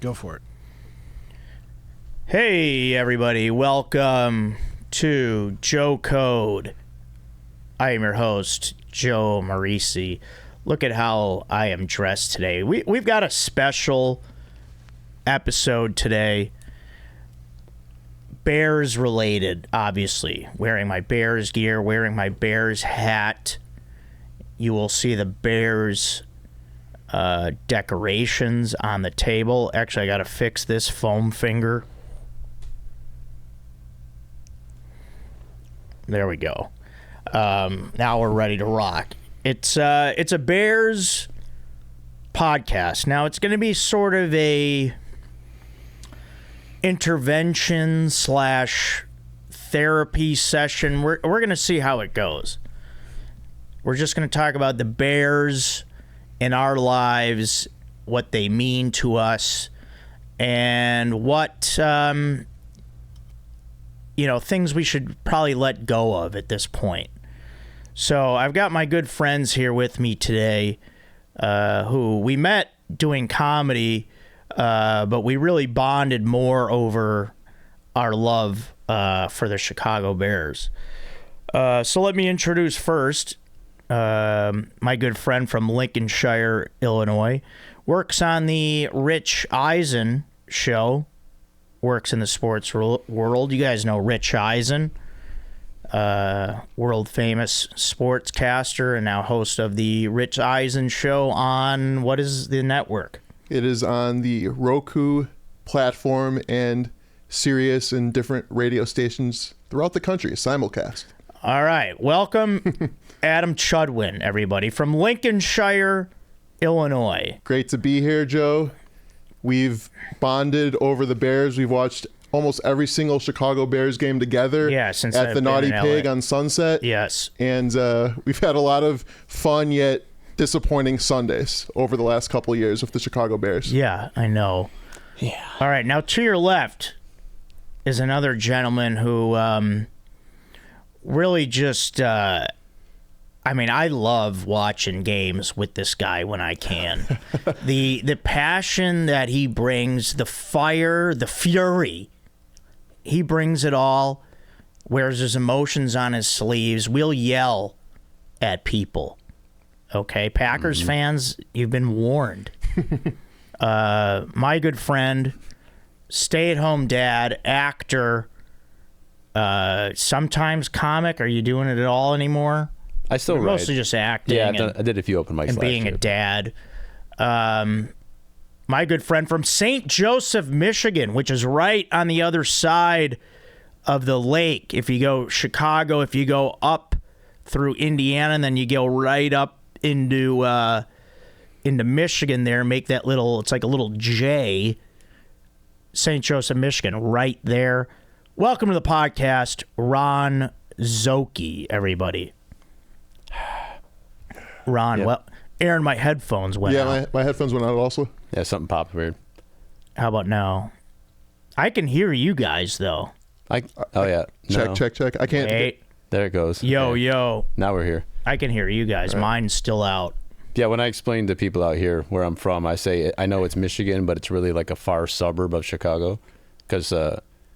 Go for it. Hey, everybody. Welcome to Joe Code. I am your host, Joe Marrese. Look at how I am dressed today. We've got a special episode today. Bears related, obviously. Wearing my Bears gear, wearing my Bears hat. You will see the Bears decorations on the table. Actually, I got to fix this foam finger. There we go. Now we're ready to rock. It's a Bears podcast. Now it's going to be sort of a intervention / therapy session. We're going to see how it goes. We're just going to talk about the Bears in our lives, what they mean to us, and what things we should probably let go of at this point. So I've got my good friends here with me today, who we met doing comedy, but we really bonded more over our love for the Chicago Bears. So let me introduce first my good friend from Lincolnshire, Illinois, works on the Rich Eisen show, works in the sports world. You guys know Rich Eisen, world famous sportscaster and now host of the Rich Eisen show on, what is the network? It is on the Roku platform and Sirius and different radio stations throughout the country, simulcast. All right. Welcome, Adam Chudwin, everybody, from Lincolnshire, Illinois. Great to be here, Joe. We've bonded over the Bears. We've watched almost every single Chicago Bears game together. Yeah, since at I've the been Naughty in Pig LA. on Sunset. Yes. And we've had a lot of fun yet disappointing Sundays over the last couple of years with the Chicago Bears. Yeah, I know. Yeah. All right. Now, to your left is another gentleman who really just, I love watching games with this guy when I can. The passion that he brings, the fire, the fury, he brings it all, wears his emotions on his sleeves, will yell at people. Okay, Packers fans, you've been warned. My good friend, stay-at-home dad, actor, sometimes comic. Are you doing it at all anymore? I still write. Mostly just acting. Yeah, I did a few open mics and last being year. a dad. My good friend from St. Joseph, Michigan, which is right on the other side of the lake. If you go Chicago, if you go up through Indiana, and then you go right up into Michigan there, make that little, it's like a little J. St. Joseph, Michigan, right there. Welcome to the podcast, Ron Szoke, everybody. Ron, Yep. well, Aaron, my headphones went out. Yeah, my headphones went out also. Yeah, something popped weird. How about now? I can hear you guys, though. Oh, yeah. No. Check. I can't. Hey, There it goes. yo. Okay. Now we're here. I can hear you guys. All right. Mine's still out. Yeah, when I explain to people out here where I'm from, I say I know it's Michigan, but it's really like a far suburb of Chicago. Because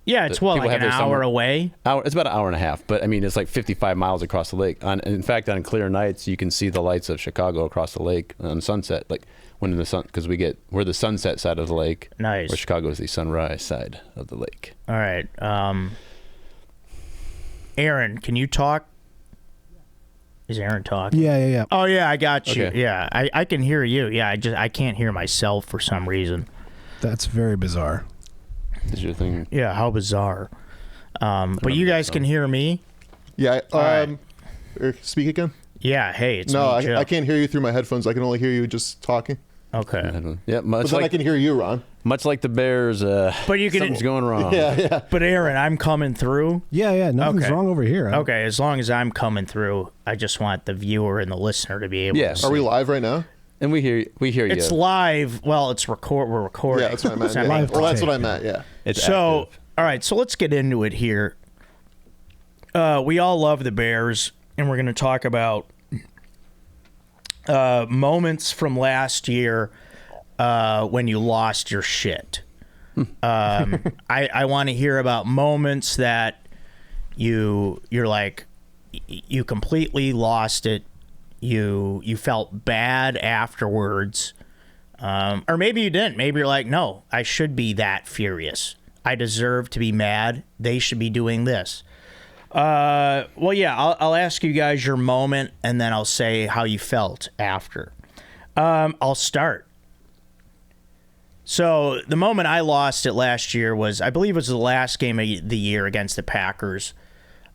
Yeah, it's people like have an their hour summer- away. it's about an hour and a half. But, I mean, it's like 55 miles across the lake. In fact, on clear nights, you can see the lights of Chicago across the lake on sunset. Like, when in the sun, because we're the sunset side of the lake. Nice. Where Chicago is the sunrise side of the lake. All right. Aaron, can you talk? Is Aaron talking? Yeah. Oh, yeah, I got you. Okay. Yeah, I can hear you. Yeah, I can't hear myself for some reason. That's very bizarre. Is your thing? Yeah, how bizarre. But you guys can hear me? Yeah. right. Speak again. Yeah, hey, it's No, me, Joe. I can't hear you through my headphones. I can only hear you just talking. Okay. Yeah, But much then I like can hear you, Ron. much like the Bears. But you can- something's going wrong. Yeah. But Aaron, I'm coming through. Yeah. Nothing's Okay. wrong over here. Okay, as long as I'm coming through, I just want the viewer and the listener to be able Yeah. to see. Are we live right now? And we hear you. It's live. Well, we're recording. Yeah, that's what I meant. It's not Yeah. live Well, that's tape, what I meant. Yeah. It's So, active. all right, so let's get into it here. We all love the Bears, and we're going to talk about moments from last year. when you lost your shit. I want to hear about moments that you're like, you completely lost it. You felt bad afterwards. Or maybe you didn't. Maybe you're like, no, I should be that furious. I deserve to be mad. They should be doing this. Well, yeah, I'll ask you guys your moment, and then I'll say how you felt after. I'll start. So the moment I lost it last year was, I believe it was the last game of the year against the Packers,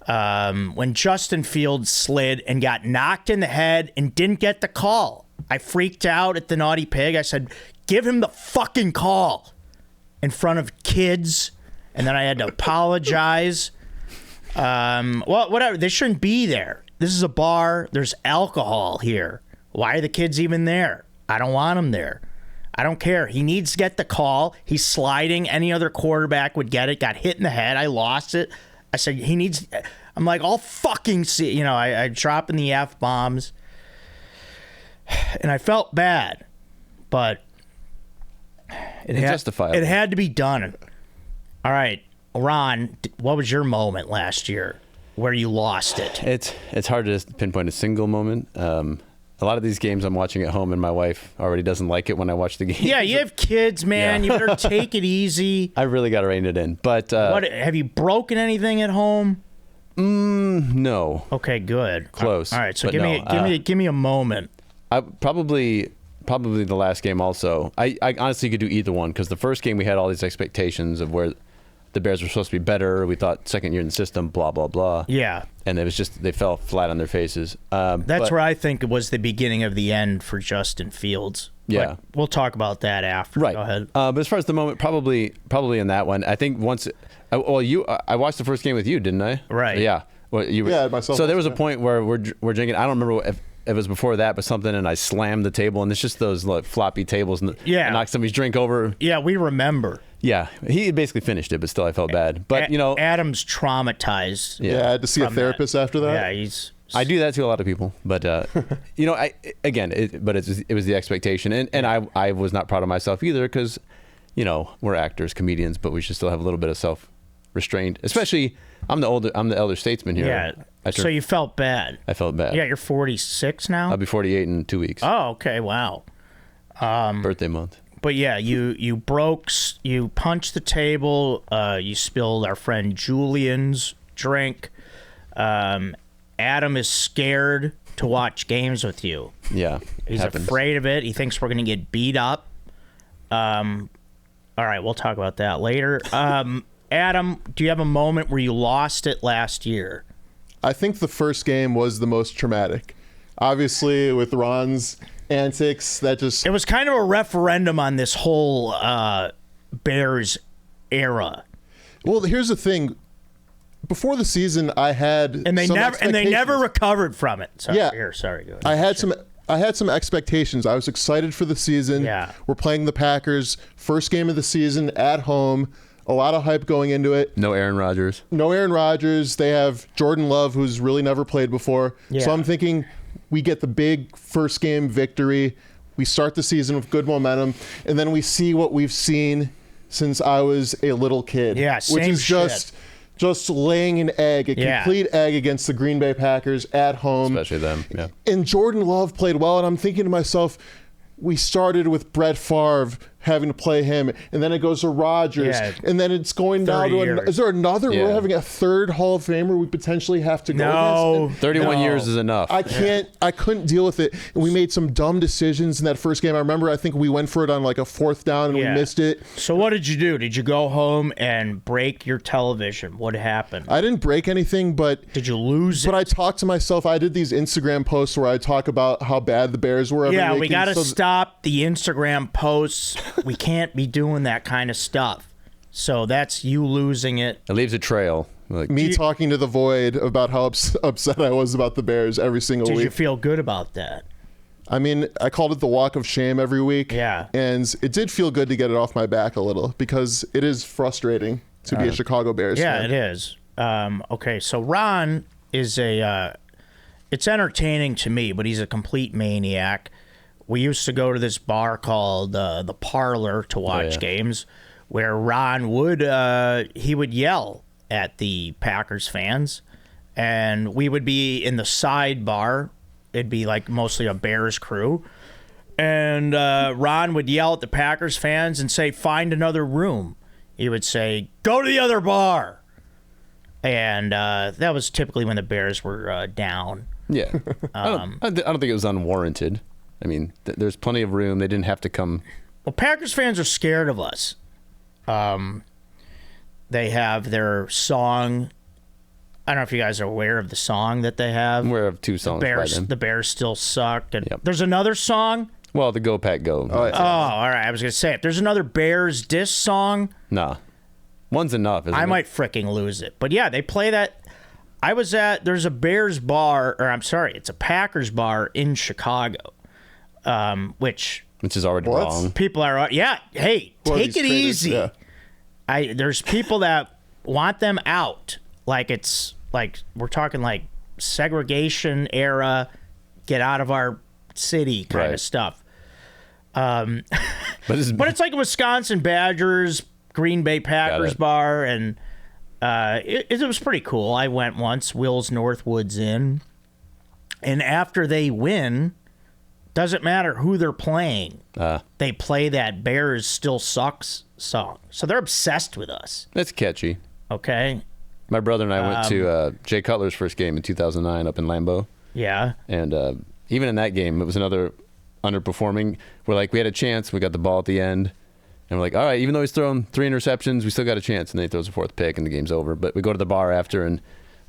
when Justin Fields slid and got knocked in the head and didn't get the call. I freaked out at the Naughty Pig. I said, give him the fucking call in front of kids. And then I had to apologize. Well, whatever. They shouldn't be there. This is a bar. There's alcohol here. Why are the kids even there? I don't want them there. I don't care. He needs to get the call. He's sliding. Any other quarterback would get it. Got hit in the head. I lost it. I said, he needs... I'm like, I'll fucking see... You know, I dropping the F-bombs. And I felt bad. But... It's justifiable. It had to be done. All right. Ron, what was your moment last year where you lost it? It's hard to pinpoint a single moment. A lot of these games I'm watching at home, and my wife already doesn't like it when I watch the game. Yeah, you have kids, man. Yeah. You better take it easy. I really got to rein it in. But what, have you broken anything at home? No. Okay, good. Close. All right, so but give me a moment. I probably the last game also. I honestly could do either one, because the first game we had all these expectations of where the Bears were supposed to be better. We thought second year in the system, blah, blah, blah. Yeah. And it was just, they fell flat on their faces. That's where I think it was the beginning of the end for Justin Fields. Yeah. But we'll talk about that after. Right. Go ahead. But as far as the moment, probably in that one. I think once, I watched the first game with you, didn't I? Right. Yeah. Well, myself. So there was a point where we're drinking. I don't remember if it was before that, but something, and I slammed the table, and it's just those like floppy tables, and Yeah. I knocked somebody's drink over. Yeah, we remember. Yeah, he basically finished it, but still I felt bad. But Adam's traumatized. Yeah, I had to see a therapist after that. Yeah, I do that to a lot of people, but it was the expectation, and I was not proud of myself either, because we're actors, comedians, but we should still have a little bit of self-restraint. Especially, I'm the elder statesman here. Yeah. So you felt bad. I felt bad. Yeah, you're 46 now. I'll be 48 in 2 weeks. Oh, okay. Wow. Birthday month. But yeah, you punched the table. You spilled our friend Julian's drink. Adam is scared to watch games with you. Yeah, He's afraid of it. He thinks we're going to get beat up. All right, we'll talk about that later. Adam, do you have a moment where you lost it last year? I think the first game was the most traumatic. Obviously, with Ron's antics, it was kind of a referendum on this whole Bears era. Well, here's the thing. Before the season, I had they never recovered from it. Sorry, yeah, sorry. Go ahead. I had some expectations. I was excited for the season. Yeah. We're playing the Packers, first game of the season at home. A lot of hype going into it. No Aaron Rodgers. They have Jordan Love, who's really never played before. Yeah. So I'm thinking we get the big first game victory. We start the season with good momentum, and then we see what we've seen since I was a little kid. Yeah, same which is shit. just laying an egg, a complete egg against the Green Bay Packers at home. Especially them, yeah. And Jordan Love played well, and I'm thinking to myself, we started with Brett Favre having to play him, and then it goes to Rodgers, and then it's going down to is there another? Yeah. We're having a third Hall of Famer we potentially have to go against. 31 years is enough. I couldn't deal with it, and we made some dumb decisions in that first game. I remember, I think we went for it on like a fourth down, and we missed it. So what did you do? Did you go home and break your television? What happened? I didn't break anything, but did you lose it? But I talked to myself. I did these Instagram posts where I talk about how bad the Bears were. Yeah, we got to stop the Instagram posts. We can't be doing that kind of stuff. So that's you losing it. It leaves a trail. Like, me talking to the void about how upset I was about the Bears every single week. Did you feel good about that? I mean, I called it the walk of shame every week. Yeah. And it did feel good to get it off my back a little, because it is frustrating to be a Chicago Bears fan. Yeah, it is. Okay, so Ron is it's entertaining to me, but he's a complete maniac. we used to go to this bar called the Parlor to watch games, where Ron would he would yell at the Packers fans, and we would be in the sidebar. It'd be like mostly a Bears crew, and Ron would yell at the Packers fans and say, "Find another room." He would say, "Go to the other bar," and that was typically when the Bears were down. Yeah, I don't think it was unwarranted. I mean, there's plenty of room. They didn't have to come. Well, Packers fans are scared of us. They have their song. I don't know if you guys are aware of the song that they have. I'm aware of 2 songs by them. The Bears still suck. And there's another song. Well, the Go Pack Go. Oh, all right. I was going to say, if there's another Bears diss song. Nah. One's enough, isn't it? I might freaking lose it. But yeah, they play that. There's a Bears bar, or I'm sorry, it's a Packers bar in Chicago, which is already wrong. People are, hey, take it easy. Yeah. There's people that want them out. Like it's like we're talking like segregation era, get out of our city kind of stuff. But it's like a Wisconsin Badgers, Green Bay Packers bar, and it was pretty cool. I went once. Will's Northwood's in, and after they win, doesn't matter who they're playing. They play that Bears Still Sucks song. So they're obsessed with us. That's catchy. Okay. My brother and I went to Jay Cutler's first game in 2009 up in Lambeau. Yeah. And even in that game, it was another underperforming. We had a chance. We got the ball at the end. And we're like, all right, even though he's thrown 3 interceptions, we still got a chance. And then he throws a 4th pick and the game's over. But we go to the bar after, and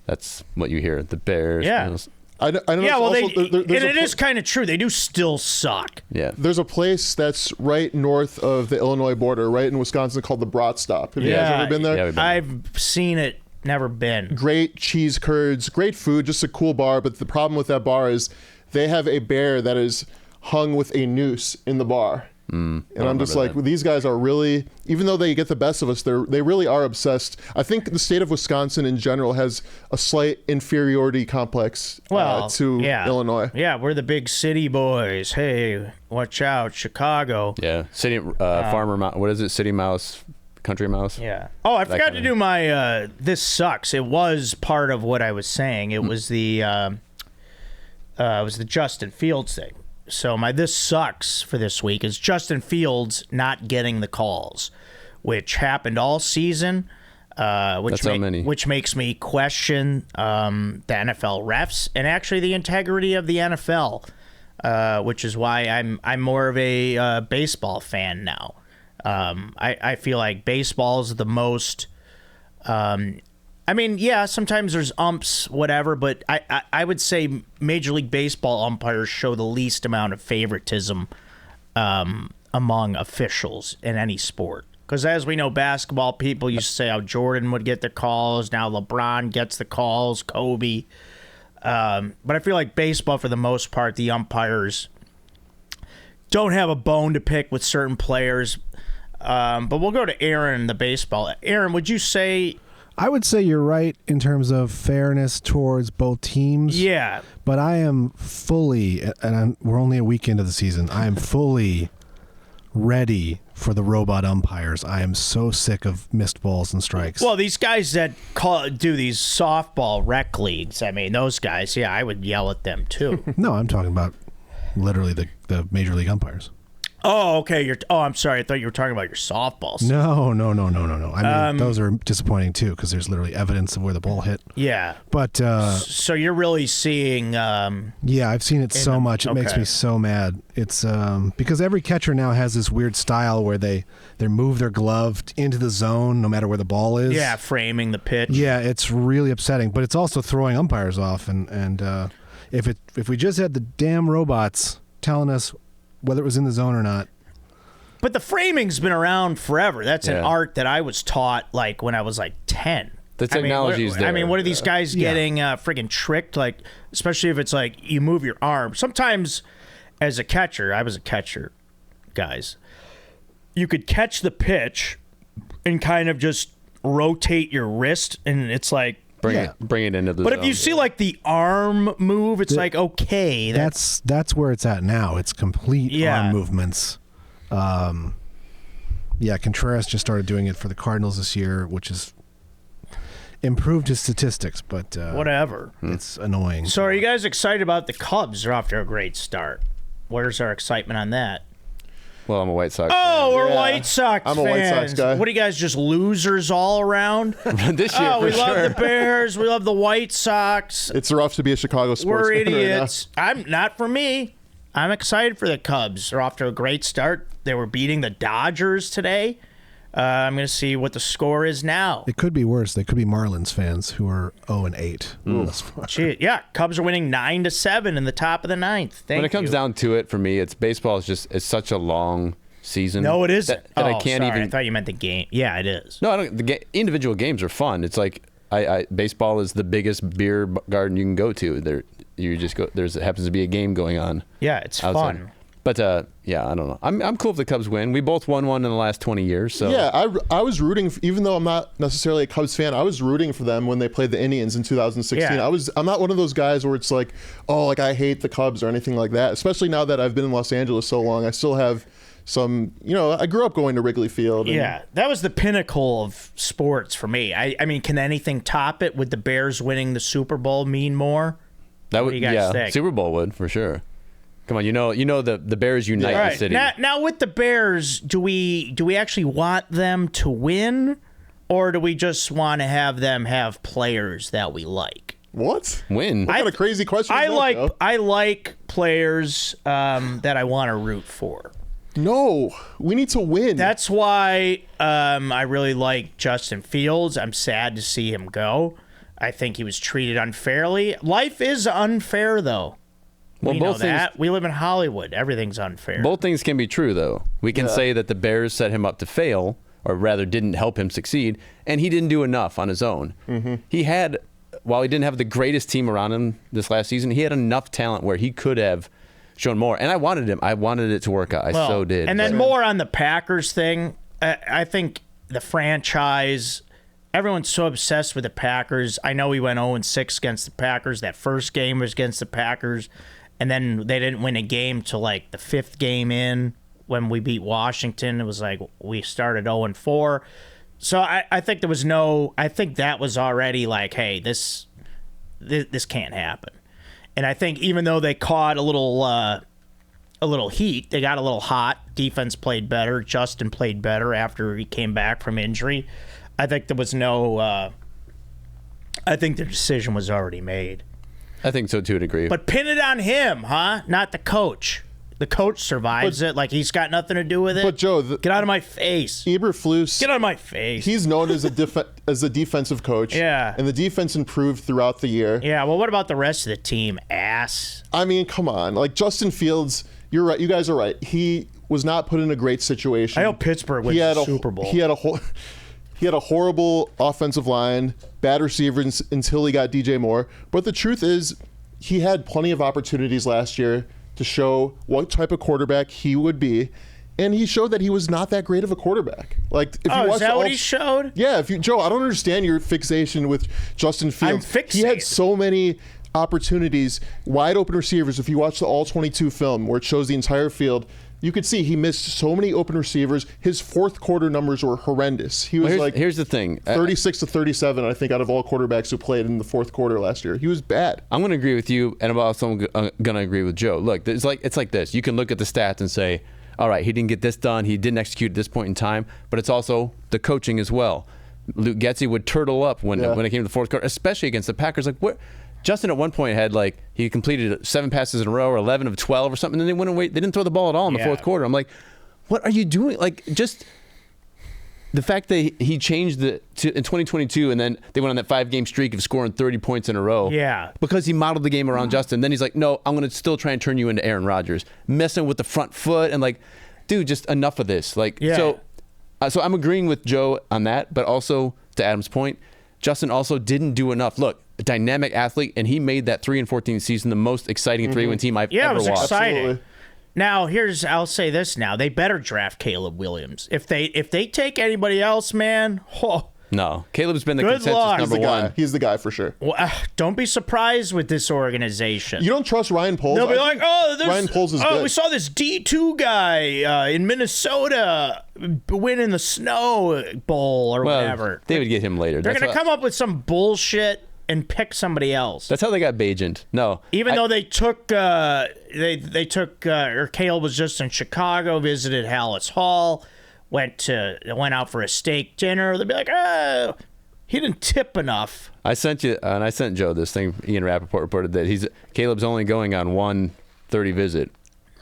that's what you hear. The Bears. Yeah. I know. Yeah, well, it is kind of true. They do still suck. Yeah. There's a place that's right north of the Illinois border, right in Wisconsin, called the Brat Stop. Have you guys ever been there? Yeah, we've been I've seen it. Never been. Great cheese curds, great food, just a cool bar. But the problem with that bar is they have a bear that is hung with a noose in the bar. And I'm just like, these guys are really, even though they get the best of us, they really are obsessed. I think the state of Wisconsin in general has a slight inferiority complex to Illinois. Yeah, we're the big city boys. Hey, watch out, Chicago. Yeah, city farmer. What is it? City mouse, country mouse. Yeah. Oh, I forgot to do my. This sucks. It was part of what I was saying. It was the Justin Fields thing. So my this sucks for this week is Justin Fields not getting the calls, which happened all season. Which makes me question the NFL refs and actually the integrity of the NFL, which is why I'm more of a baseball fan now. I feel like baseball is the most. Sometimes there's umps, whatever, but I would say Major League Baseball umpires show the least amount of favoritism among officials in any sport. Because as we know, basketball people used to say how Jordan would get the calls. Now LeBron gets the calls, Kobe. But I feel like baseball, for the most part, the umpires don't have a bone to pick with certain players. But we'll go to Aaron, the baseball. Aaron, would you say... I would say you're right in terms of fairness towards both teams. Yeah. But I am fully, and we're only a week into the season, I am fully ready for the robot umpires. I am so sick of missed balls and strikes. Well, these guys that do these softball rec leagues, I mean, those guys, yeah, I would yell at them too. No, I'm talking about literally the Major League umpires. Oh, okay. I'm sorry. I thought you were talking about your softballs. No. I mean, those are disappointing too because there's literally evidence of where the ball hit. Yeah. But so you're really seeing. Yeah, I've seen it so much. It makes me so mad. It's because every catcher now has this weird style where they move their glove into the zone no matter where the ball is. Yeah, framing the pitch. Yeah, it's really upsetting. But it's also throwing umpires off. And if we just had the damn robots telling us whether it was in the zone or not. But the framing's been around forever. That's an art that I was taught like when I was like 10. The technology is there. I mean, what are these guys getting friggin' tricked? Like, especially if it's like you move your arm. Sometimes as a catcher, I was a catcher, guys. You could catch the pitch and kind of just rotate your wrist, and it's like Bring it into the But zone. if you see like the arm move, it's like, okay, That's where it's at now. It's complete arm movements. Contreras just started doing it for the Cardinals this year, which is improved his statistics, but whatever. It's annoying. So are you guys excited about the Cubs? They're off to a great start. Where's our excitement on that? Well, I'm a White Sox Oh, we're White Sox I'm fans. a White Sox guy. What are you guys, just losers all around? this year, we for love sure. the Bears. We love the White Sox. It's rough to be a Chicago sports We're fan right now. idiots. I'm not for me. I'm excited for the Cubs. They're off to a great start. They were beating the Dodgers today. I'm going to see what the score is now. It could be worse. They could be Marlins fans who are 0-8 thus far. Gee, yeah, Cubs are winning 9-7 in the top of the ninth. When it comes down to it, for me, baseball is such a long season. No, it isn't. That I can't sorry. even. I thought you meant the game. Yeah, it is. No, I don't. Individual games are fun. It's like baseball is the biggest beer garden you can go to. You just go. It happens to be a game going on. Yeah, it's outside. fun. But I don't know. I'm cool if the Cubs win. We both won one in the last 20 years. So Yeah, I was rooting, even though I'm not necessarily a Cubs fan, I was rooting for them when they played the Indians in 2016. Yeah. I'm not one of those guys where it's like, oh, like I hate the Cubs or anything like that. Especially now that I've been in Los Angeles so long, I still have some, I grew up going to Wrigley Field. And Yeah, that was the pinnacle of sports for me. I mean, can anything top it? Would the Bears winning the Super Bowl mean more? that What do you guys think? Super Bowl would for sure. Come on, the Bears unite All the right, city. now with the Bears, do we actually want them to win, or do we just want to have them have players that we like? What? Win. What kind of crazy question is that, Joe? I like players that I want to root for. No, we need to win. That's why I really like Justin Fields. I'm sad to see him go. I think he was treated unfairly. Life is unfair, though. Well, We know that. We live in Hollywood. Everything's unfair. Both things can be true, though. We can say that the Bears set him up to fail, or rather didn't help him succeed, and he didn't do enough on his own. Mm-hmm. While he didn't have the greatest team around him this last season, he had enough talent where he could have shown more. And I wanted it to work out. I so did. And then more on the Packers thing. I think the franchise, everyone's so obsessed with the Packers. I know we went 0-6 against the Packers. That first game was against the Packers. And then they didn't win a game till like the fifth game in when we beat Washington. It was like we started 0-4. So I think there was I think that was already like, hey, this can't happen. And I think even though they caught a little heat, they got a little hot. Defense played better. Justin played better after he came back from injury. I think there was I think the decision was already made. I think so, too, to agree. But pin it on him, huh? Not the coach. The coach survives it. Like he's got nothing to do with it. But Joe, get out of my face. Eberflus, Get out of my face. he's known as a defensive coach. Yeah. And the defense improved throughout the year. Yeah. Well, what about the rest of the team? Ass. I mean, come on. Like Justin Fields, you're right. You guys are right. He was not put in a great situation. I hope Pittsburgh wins the Super Bowl. He had a horrible offensive line, bad receivers until he got DJ Moore. But the truth is, he had plenty of opportunities last year to show what type of quarterback he would be, and he showed that he was not that great of a quarterback. Like, if you watch is that what he showed? Yeah, Joe, I don't understand your fixation with Justin Fields. I'm fixated. He had so many opportunities, wide open receivers. If you watch the All 22 film where it shows the entire field, you could see he missed so many open receivers. His fourth quarter numbers were horrendous. He was here's the thing. 36 to 37, I think, out of all quarterbacks who played in the fourth quarter last year. He was bad. I'm going to agree with you, and I'm also going to agree with Joe. Look, it's like this. You can look at the stats and say, all right, he didn't get this done. He didn't execute at this point in time. But it's also the coaching as well. Luke Getsy would turtle up when it came to the fourth quarter, especially against the Packers. Like, what? Justin at one point had he completed 7 passes in a row or 11 of 12 or something, and they went away. They didn't throw the ball at all in the fourth quarter. I'm like, what are you doing? Like, just the fact that he changed in 2022, and then they went on that 5-game streak of scoring 30 points in a row. Yeah. Because he modeled the game around Justin. Then he's like, no, I'm going to still try and turn you into Aaron Rodgers, messing with the front foot, and like, dude, just enough of this. Like, so I'm agreeing with Joe on that, but also to Adam's point, Justin also didn't do enough. Look, a dynamic athlete, and he made that 3-14 season the most exciting 3-win team I've ever watched. It was exciting. Absolutely. Now, I'll say this now. They better draft Caleb Williams. If they take anybody else, man, No, Caleb's been the Good consensus luck. number one. He's the guy for sure. Well, don't be surprised with this organization. You don't trust Ryan Poles? They'll be like, Ryan Poles is good. we saw this D2 guy in Minnesota win in the Snow Bowl or whatever. They would get him later. They're going to come up with some bullshit and pick somebody else. That's how they got Bajent. No, Even though they took, or Caleb was just in Chicago, visited Hallis Hall, went out for a steak dinner. They'd be like, oh, he didn't tip enough. I sent you, and I sent Joe this thing. Ian Rappaport reported that Caleb's only going on one 30 visit,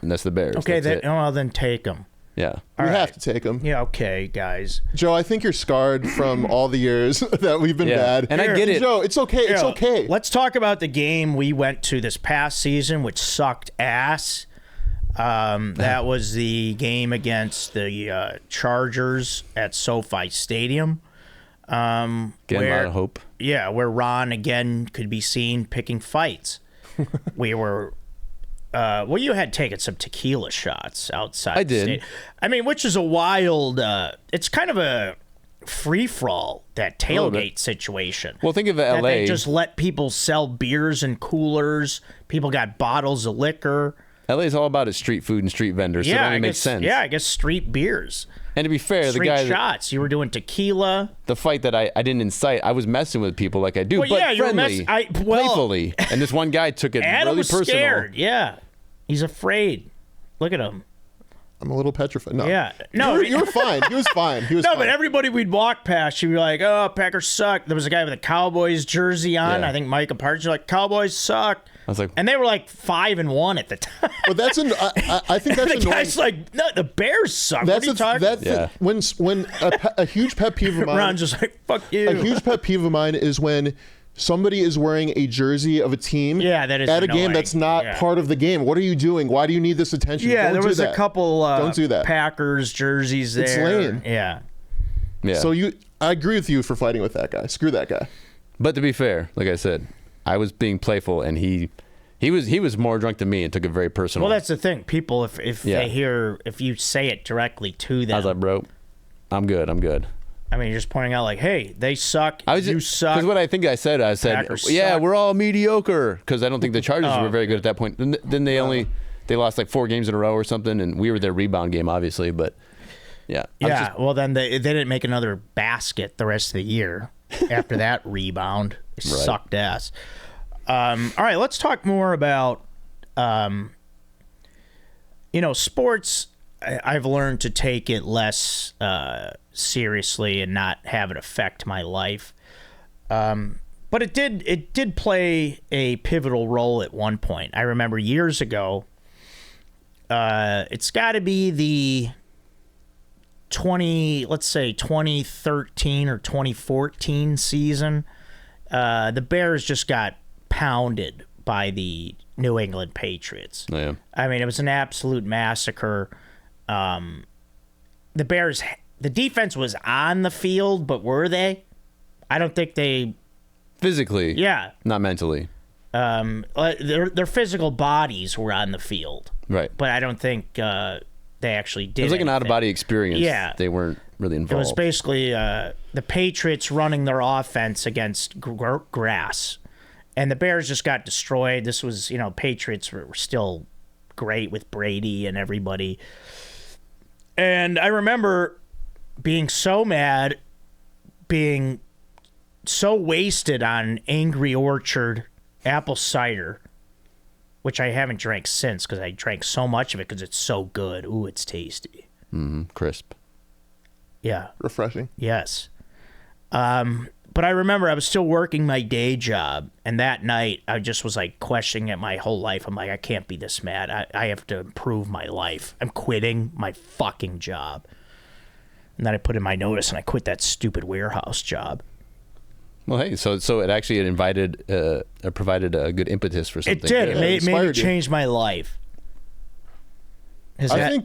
and that's the Bears. Okay, That's then take him. Yeah. We have to take him. Yeah, okay, guys. Joe, I think you're scarred from all the years that we've been bad. And I get it. Joe, it's okay. It's okay. Let's talk about the game we went to this past season, which sucked ass. That was the game against the Chargers at SoFi Stadium. Again, a lot of hope. Yeah, where Ron again could be seen picking fights. We were, you had taken some tequila shots outside. I did. I mean, which is a wild. It's kind of a free for all, that tailgate situation. Well, think of LA. That they just let people sell beers and coolers. People got bottles of liquor. LA's all about its street food and street vendors, so that makes sense. Yeah, I guess street beers. And to be fair, Street the guy shots. You were doing tequila. the fight that I didn't incite, I was messing with people like I do, Well, but yeah, you were friendly, playfully. And this one guy took it Adam really was personal. scared. Yeah, he's afraid. Look at him. I'm a little petrified. No. Yeah. No, You were fine. He was fine. He was No, fine. but everybody we'd walk past, you'd be like, "Oh, Packers suck." There was a guy with a Cowboys jersey on. Yeah. I think Micah Parsons. Like, Cowboys suck. I was like, And they were like 5-1 at the time. But that's I think that's the annoying. guy's like, "No, the Bears suck." That's what are you talking? Yeah. when a huge pet peeve of mine. Ron's just like, "Fuck you." A huge pet peeve of mine is when somebody is wearing a jersey of a team Yeah, that is at a game annoying. that's not Yeah. part of the game. What are you doing? Why do you need this attention? Yeah, Don't there do was that. a couple Don't do that. Packers jerseys there. It's lame. Yeah. yeah. So I agree with you for fighting with that guy. Screw that guy. But to be fair, like I said, I was being playful, and he was more drunk than me and took it very personal. Well, that's the thing. People, if Yeah. they hear, if you say it directly to them, I was like, bro, I'm good. I mean, you're just pointing out like, hey, they suck. You suck. Because what I think I said, Packers yeah, suck. we're all mediocre. Because I don't think the Chargers Oh, were very good at that point. Then they lost like 4 games in a row or something, and we were their rebound game, obviously. But yeah, Yeah. Well, then they didn't make another basket the rest of the year after that rebound. It Right. sucked ass. All right, let's talk more about, sports. I've learned to take it less seriously and not have it affect my life. But it did play a pivotal role at one point. I remember years ago. It's got to be the 2013 or 2014 season. The Bears just got pounded by the New England Patriots. yeah. I mean, it was an absolute massacre. The Bears, the defense was on the field, but were they? I don't think they. Physically, Yeah, not mentally. their physical bodies were on the field, Right. but I don't think they actually did. It was like an anything. out of body experience. Yeah. They weren't really It involved. was basically the Patriots running their offense against grass, and the Bears just got destroyed. This was, Patriots were still great with Brady and everybody. And I remember being so mad, being so wasted on Angry Orchard apple cider, which I haven't drank since because I drank so much of it because it's so good. Ooh, it's tasty. Crisp. Yeah. Refreshing. Yes. But I remember I was still working my day job, and that night I just was like questioning it my whole life. I'm like, I can't be this mad. I have to improve my life. I'm quitting my fucking job. And then I put in my notice and I quit that stupid warehouse job. Well, hey, so it actually provided a good impetus for something. It did. Yeah, It made me inspired you. change my life. I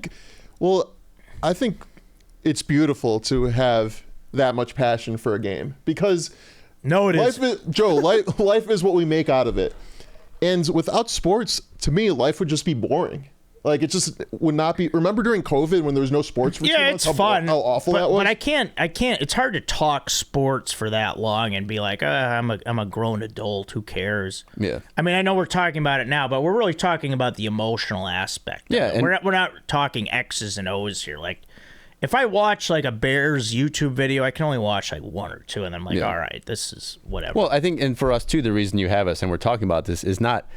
think it's beautiful to have that much passion for a game because No, it is. life is what we make out of it. And without sports, to me, life would just be boring. Like it just would not be. Remember during COVID when there was no sports for 2 months? It's fun. How awful that was. But I can't. It's hard to talk sports for that long and be like, I'm a grown adult. Who cares? Yeah. I mean, I know we're talking about it now, but we're really talking about the emotional aspect. Yeah, and we're not talking X's and O's here. Like, if I watch like a Bears YouTube video, I can only watch like one or two, and I'm like, all right, this is whatever. Well, I think, and for us too, the reason you have us and we're talking about this is not.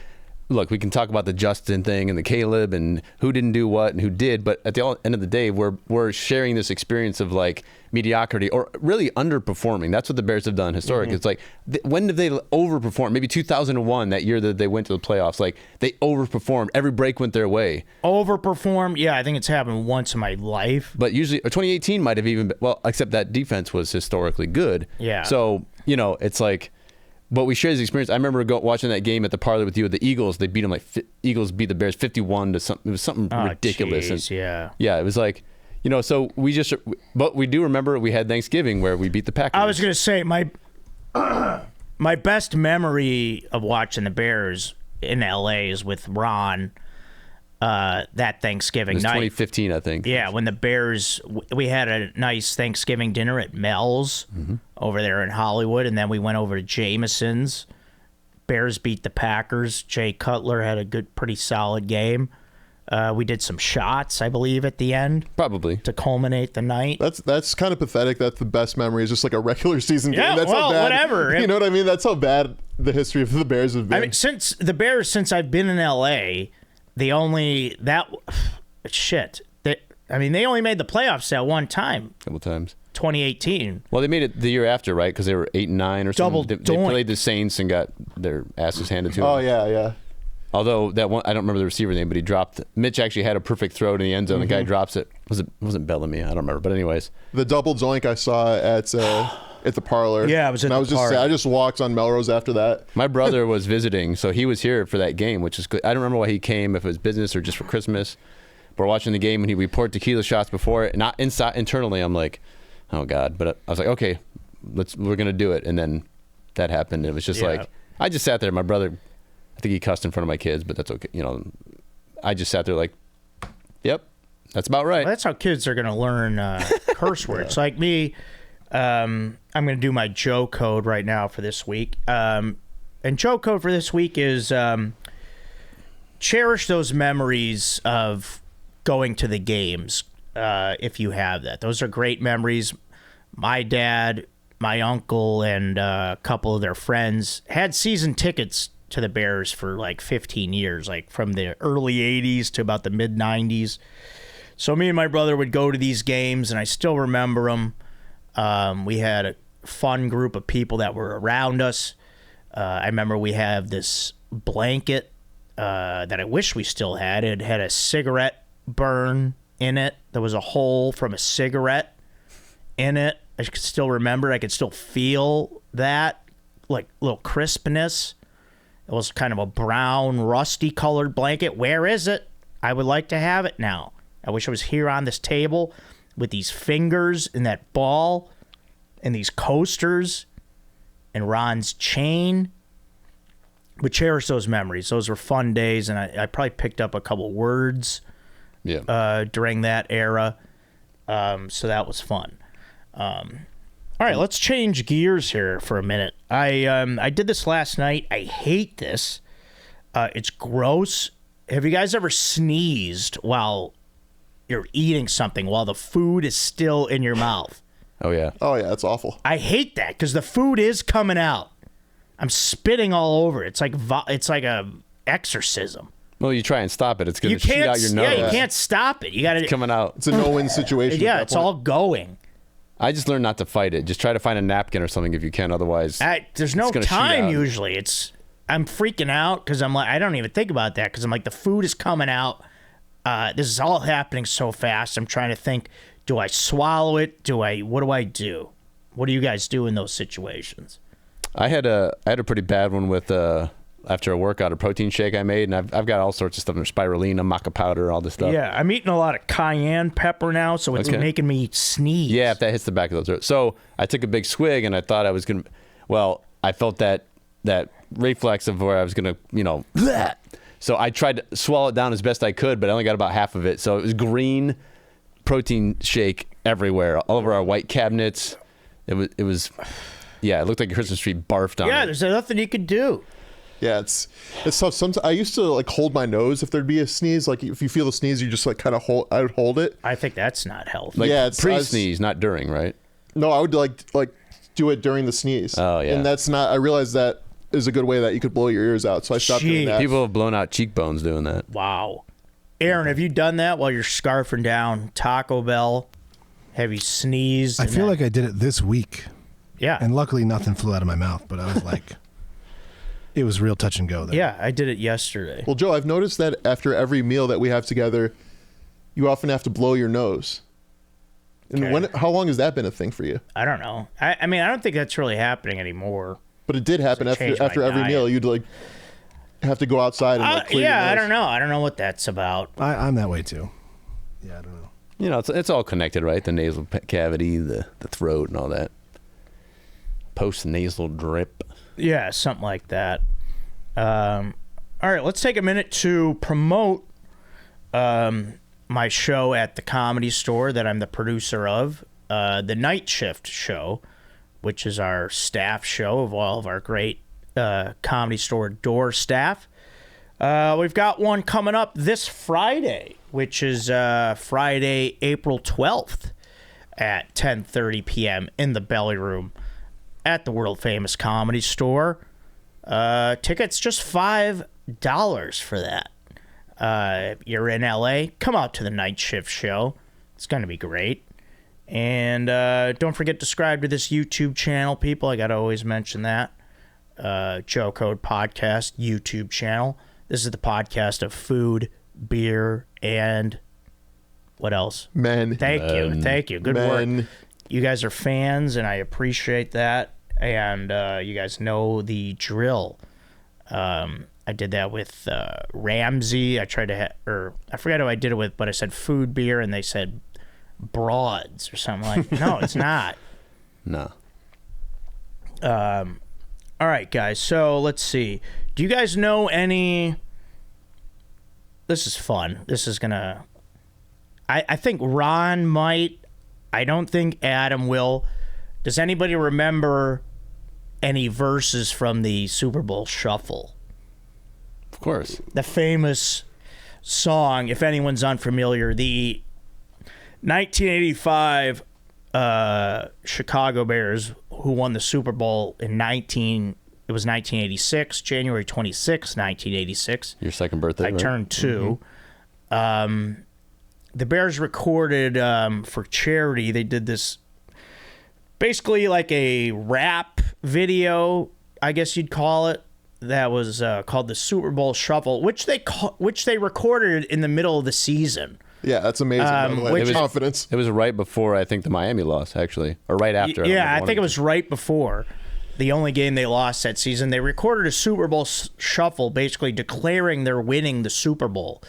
Look, we can talk about the Justin thing and the Caleb and who didn't do what and who did, but at the end of the day, we're sharing this experience of like mediocrity or really underperforming. That's what the Bears have done historically. It's like, when did they overperform? Maybe 2001, that year that they went to the playoffs. Like, they overperformed. Every break went their way. Overperformed? Yeah, I think it's happened once in my life. But usually, or 2018 might have even been, well, except that defense was historically good. Yeah. So, it's like, but we share this experience. I remember watching that game at the parlor with you with the Eagles. They beat them Eagles beat the Bears 51 to something. It was something ridiculous. Geez, yeah. Yeah, it was like, so but we do remember we had Thanksgiving where we beat the Packers. I was going to say my best memory of watching the Bears in LA is with Ron that Thanksgiving it was night. 2015, I think. Yeah, when the Bears, we had a nice Thanksgiving dinner at Mel's over there in Hollywood, and then we went over to Jameson's. Bears beat the Packers. Jay Cutler had a pretty solid game. We did some shots, I believe, at the end. Probably. To culminate the night. That's kind of pathetic. That's the best memory is just like a regular season game. Yeah, That's well, how bad, whatever. You know what I mean? That's how bad the history of the Bears have been. I mean, since I've been in LA, they only made the playoffs that one time. A couple times. 2018. Well, they made it the year after, right? Because they were 8-9 or something. They Double played the Saints and got their asses handed to them. Oh yeah. Although that one, I don't remember the receiver name, but he dropped. Mitch actually had a perfect throw to the end zone. The guy drops it. Wasn't Bellamy? I don't remember. But anyways, the double doink I saw at the parlor. Yeah, I was at the parlor. I just walked on Melrose after that. my brother was visiting, so he was here for that game, which is good. I don't remember why he came, if it was business or just for Christmas. But we're watching the game, and we poured tequila shots before it. Not inside internally, I'm like, oh God. But I was like, okay, we're gonna do it. And then that happened. It was just like, I just sat there. My brother, I think he cussed in front of my kids, but that's okay. I just sat there like, yep, that's about right. Well, that's how kids are going to learn curse words. Like me, I'm going to do my Joe code right now for this week. And Joe code for this week is cherish those memories of going to the games if you have that. Those are great memories. My dad, my uncle, and a couple of their friends had season tickets to the Bears for like 15 years, like from the early 80s to about the mid 90s. So me and my brother would go to these games, and I still remember them. We had a fun group of people that were around us. I remember we have this blanket that I wish we still had. It had a cigarette burn in it. There was a hole from a cigarette in it. I could still remember. I could still feel that, like little crispness. It was kind of a brown, rusty colored blanket. Where is it? I would like to have it now. I wish I was here on this table with these fingers and that ball and these coasters and Ron's chain. But cherish those memories. Those were fun days, and I probably picked up a couple words during that era. So that was fun. All right, let's change gears here for a minute. I did this last night. I hate this. It's gross. Have you guys ever sneezed while you're eating something while the food is still in your mouth? Oh yeah, it's awful. I hate that because the food is coming out. I'm spitting all over. It's like a exorcism. Well, you try and stop it. It's going to shoot out your nose. Yeah, you can't stop it. You got to coming out. It's a no-win situation. Yeah, it's all going. I just learned not to fight it. Just try to find a napkin or something if you can. Otherwise, there's no time usually. I'm freaking out because I'm like, I don't even think about that because I'm like, the food is coming out. This is all happening so fast. I'm trying to think, do I swallow it? What do I do? What do you guys do in those situations? I had a pretty bad one with after a workout, a protein shake I made, and I've got all sorts of stuff. There's spirulina, maca powder, all this stuff. Yeah, I'm eating a lot of cayenne pepper now, so it's making me sneeze. Yeah, if that hits the back of the throat. So I took a big swig, and I thought I was going to, I felt that reflex of where I was going to, So I tried to swallow it down as best I could, but I only got about half of it. So it was green protein shake everywhere, all over our white cabinets. It was, it looked like a Christmas tree barfed on it. Yeah, there's nothing you could do. Yeah, it's tough. Sometimes I used to like hold my nose if there'd be a sneeze. Like if you feel the sneeze, you just like kind of hold. I would hold it. I think that's not healthy. Like Yeah, pre-sneeze, not during, right? No, I would like do it during the sneeze. Oh, yeah. And that's not. I realized that is a good way that you could blow your ears out. So I stopped doing that. People have blown out cheekbones doing that. Wow. Aaron, have you done that while you're scarfing down Taco Bell? Have you sneezed? I feel like I did it this week. Yeah. And luckily nothing flew out of my mouth, but I was like, it was real touch and go there. Yeah, I did it yesterday. Well, Joe, I've noticed that after every meal that we have together, you often have to blow your nose. And Okay. how long has that been a thing for you? I don't know. I mean, I don't think that's really happening anymore. But it did happen Changed after my every diet. meal. You'd like have to go outside and like clear your I nose. don't know. I don't know what that's about. I'm that way too. Yeah, I don't know. You know, it's all connected, right? The nasal cavity, the throat, and all that. Post-nasal drip. Yeah, something like that. All right, let's take a minute to promote my show at the Comedy Store that I'm the producer of, the Night Shift Show, which is our staff show of all of our great Comedy Store door staff. We've got one coming up this Friday, which is Friday, April 12th at 10:30 p.m. in the Belly Room at the world-famous Comedy Store. Tickets just $5 for that. If you're in LA, come out to the Night Shift Show. It's going to be great. And don't forget to subscribe to this YouTube channel, people. I got to always mention that. Joe Code Podcast YouTube channel. This is the podcast of food, beer, and what else? Men. Thank you. Good Men. work. You guys are fans, and I appreciate that. And you guys know the drill. I did that with Ramsey. I tried to, I forgot who I did it with, but I said food, beer, and they said broads or something like. No, it's not. No. All right, guys. So let's see. Do you guys know any? This is fun. This is gonna. I think Ron might. I don't think Adam will. Does anybody remember any verses from the Super Bowl Shuffle? Of course. The famous song, if anyone's unfamiliar, the 1985 Chicago Bears, who won the Super Bowl in 1986, January 26, 1986. Your second birthday, I right? turned 2. The Bears recorded for charity. They did this basically like a rap video, I guess you'd call it. That was called the Super Bowl Shuffle, which they recorded in the middle of the season. Yeah, that's amazing. By the way. which- The confidence. It was right before, I think, the Miami loss, actually. Or right after. Yeah, I think it was right before the only game they lost that season. They recorded a Super Bowl Shuffle, basically declaring they're winning the Super Bowl.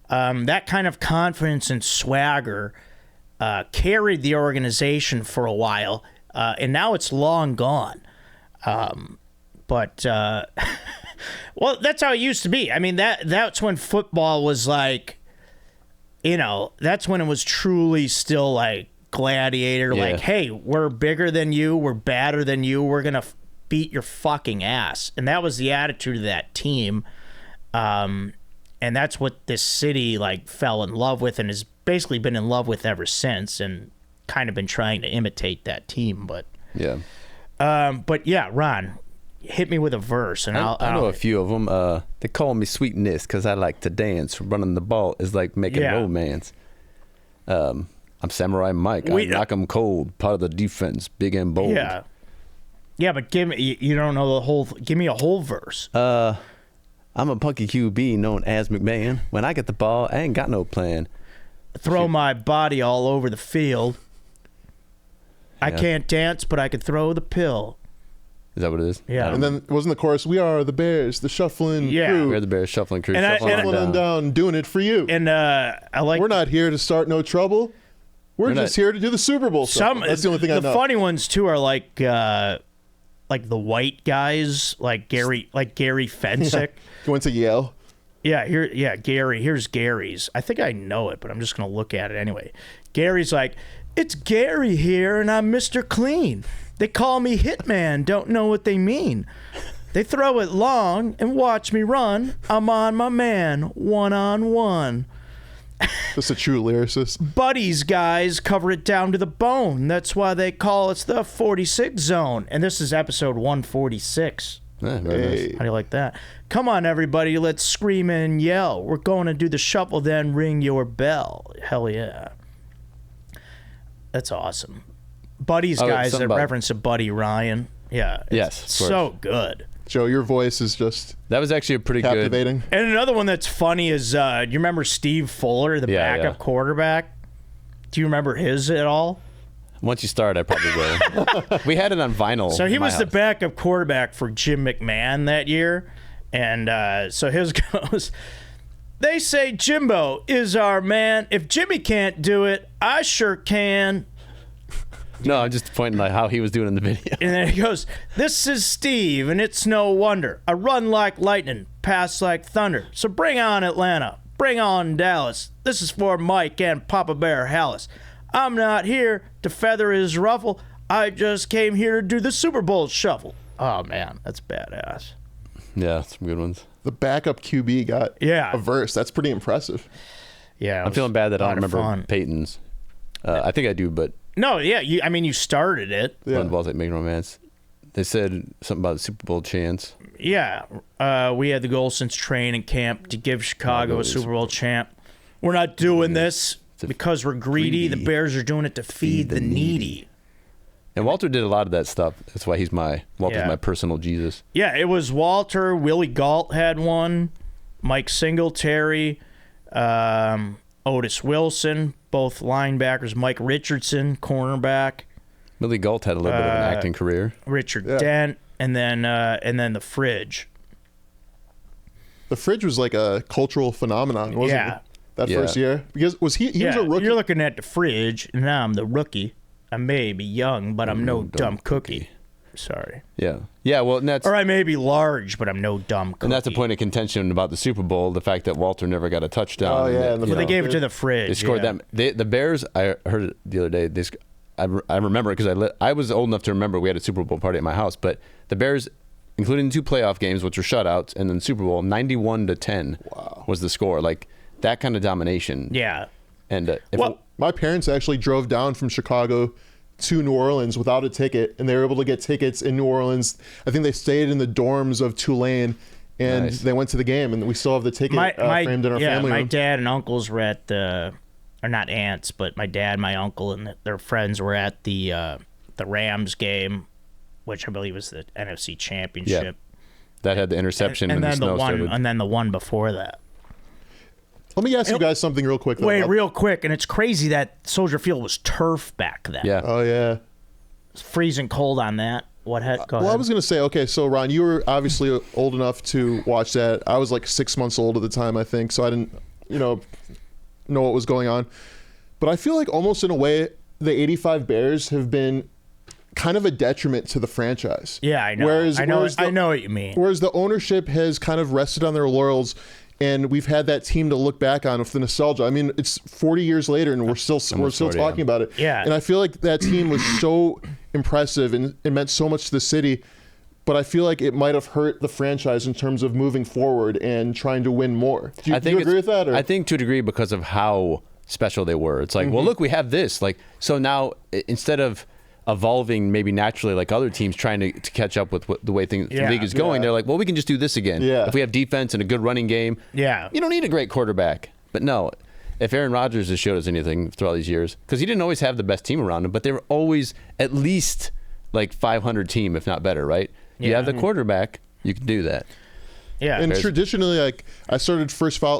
That kind of confidence and swagger carried the organization for a while, and now it's long gone. But well, that's how it used to be. I mean, that's when football was like, that's when it was truly still like gladiator. Yeah. Like, hey, we're bigger than you, we're badder than you, we're gonna beat your fucking ass. And that was the attitude of that team. And that's what this city like fell in love with and has basically been in love with ever since, and kind of been trying to imitate that team. But Yeah. Ron, hit me with a verse, and I know a few of them. They call me Sweetness because I like to dance. Running the ball is like making romance. I'm Samurai Mike. I knock 'em cold. Part of the defense, big and bold. Yeah, but give me. You don't know the whole. Give me a whole verse. I'm a punky QB known as McMahon. When I get the ball, I ain't got no plan. Throw my body all over the field. I can't dance, but I can throw the pill. Is that what it is? Yeah. And then wasn't the chorus, we are the Bears, the shuffling crew. We're the Bears shuffling crew. And Shuffling on down, doing it for you. And I like. We're not here to start no trouble. We're just here to do the Super Bowl stuff. That's the only thing I know. The funny ones too are like the white guys, like Gary Fensick. He went to Yale. Gary. Here's Gary's. I think I know it, but I'm just going to look at it anyway. Gary's like, it's Gary here, and I'm Mr. Clean. They call me Hitman, don't know what they mean. They throw it long and watch me run. I'm on my man, one-on-one. Just a true lyricist. Buddies, guys, cover it down to the bone. That's why they call us the 46 zone. And this is episode 146. Yeah, very nice. How do you like that? Come on, everybody, let's scream and yell. We're going to do the shuffle, then ring your bell. Hell yeah. That's awesome. Buddies, guys, that reference to Buddy Ryan. Yeah. Yes. It's so good. Joe, your voice is just That was actually a pretty captivating. And another one that's funny is, you remember Steve Fuller, the backup quarterback? Do you remember his at all? good. Once you start, I probably will. We had it on vinyl. So he in my was the house. backup quarterback for Jim McMahon that year. And so his goes, they say Jimbo is our man. If Jimmy can't do it, I sure can. No, I'm just pointing like how he was doing in the video. And then he goes, this is Steve, and it's no wonder. I run like lightning, pass like thunder. So bring on Atlanta, bring on Dallas. This is for Mike and Papa Bear Hallis. I'm not here to feather his ruffle. I just came here to do the Super Bowl shuffle. Oh, man, that's badass. Yeah, some good ones. The backup QB got Yeah. a verse. That's pretty impressive. Yeah, I'm feeling bad that I don't remember fun. Peyton's. I think I do, but No, yeah, you started it. Yeah. run the balls like make romance. They said something about the Super Bowl chance. Yeah, we had the goal since training camp to give Chicago a Super Bowl champ. We're not doing this because we're greedy. The Bears are doing it to feed the needy. And Walter did a lot of that stuff. That's why Walter's Yeah. my personal Jesus. Yeah, it was Walter. Willie Galt had one. Mike Singletary, Otis Wilson, both linebackers. Mike Richardson, cornerback. Willie Galt had a little bit of an acting career. Richard Dent, and then the Fridge. The Fridge was like a cultural phenomenon, wasn't Yeah. it? That Yeah. first year? Because was he was a rookie? You're looking at the Fridge, and now I'm the rookie. I may be young, but I'm no dumb cookie. Sorry. Yeah. Yeah, well, and that's Or I may be large, but I'm no dumb cookie. and that's a point of contention about the Super Bowl, the fact that Walter never got a touchdown. Oh, and yeah, that, and the you Well, they know, gave it to the Fridge. They scored yeah. them. The Bears, I heard it the other day. I remember it because I was old enough to remember we had a Super Bowl party at my house. But the Bears, including the two playoff games, which were shutouts, and then Super Bowl, 91-10 was the score. Like that kind of domination. Yeah. And My parents actually drove down from Chicago to New Orleans without a ticket, and they were able to get tickets in New Orleans. I think they stayed in the dorms of Tulane, and Nice. they went to the game, and we still have the ticket framed in our family my room. dad and uncles were at the, or not aunts, but my dad, my uncle, and their friends were at the Rams game, which I believe was the NFC Championship. that had the interception and when then the snow started. and then the one before that. Let me ask you guys something real quick. Though. Wait, real quick, and it's crazy that Soldier Field was turf back then. Yeah. Oh, yeah. It's freezing cold on that. What had? Go Well, I ahead. was going to say, okay, so Ron, you were obviously old enough to watch that. I was like 6 months old at the time, I think, so I didn't, know what was going on. But I feel like almost in a way, the 85 Bears have been kind of a detriment to the franchise. Yeah, I know. I know what you mean. Whereas the ownership has kind of rested on their laurels, and we've had that team to look back on with the nostalgia. I mean, it's 40 years later, and we're still 40, talking about it. Yeah. And I feel like that team was so impressive, and it meant so much to the city. But I feel like it might have hurt the franchise in terms of moving forward and trying to win more. Do you agree with that? Or? I think to a degree because of how special they were. It's like, well, look, we have this. Like, so now instead of evolving maybe naturally like other teams trying to catch up with the way the league is going, they're like, well, we can just do this again. Yeah. If we have defense and a good running game, you don't need a great quarterback. But no, if Aaron Rodgers has showed us anything through all these years, because he didn't always have the best team around him, but they were always at least like 500 team, if not better, right? You have the quarterback, you can do that. Yeah. And traditionally, like I started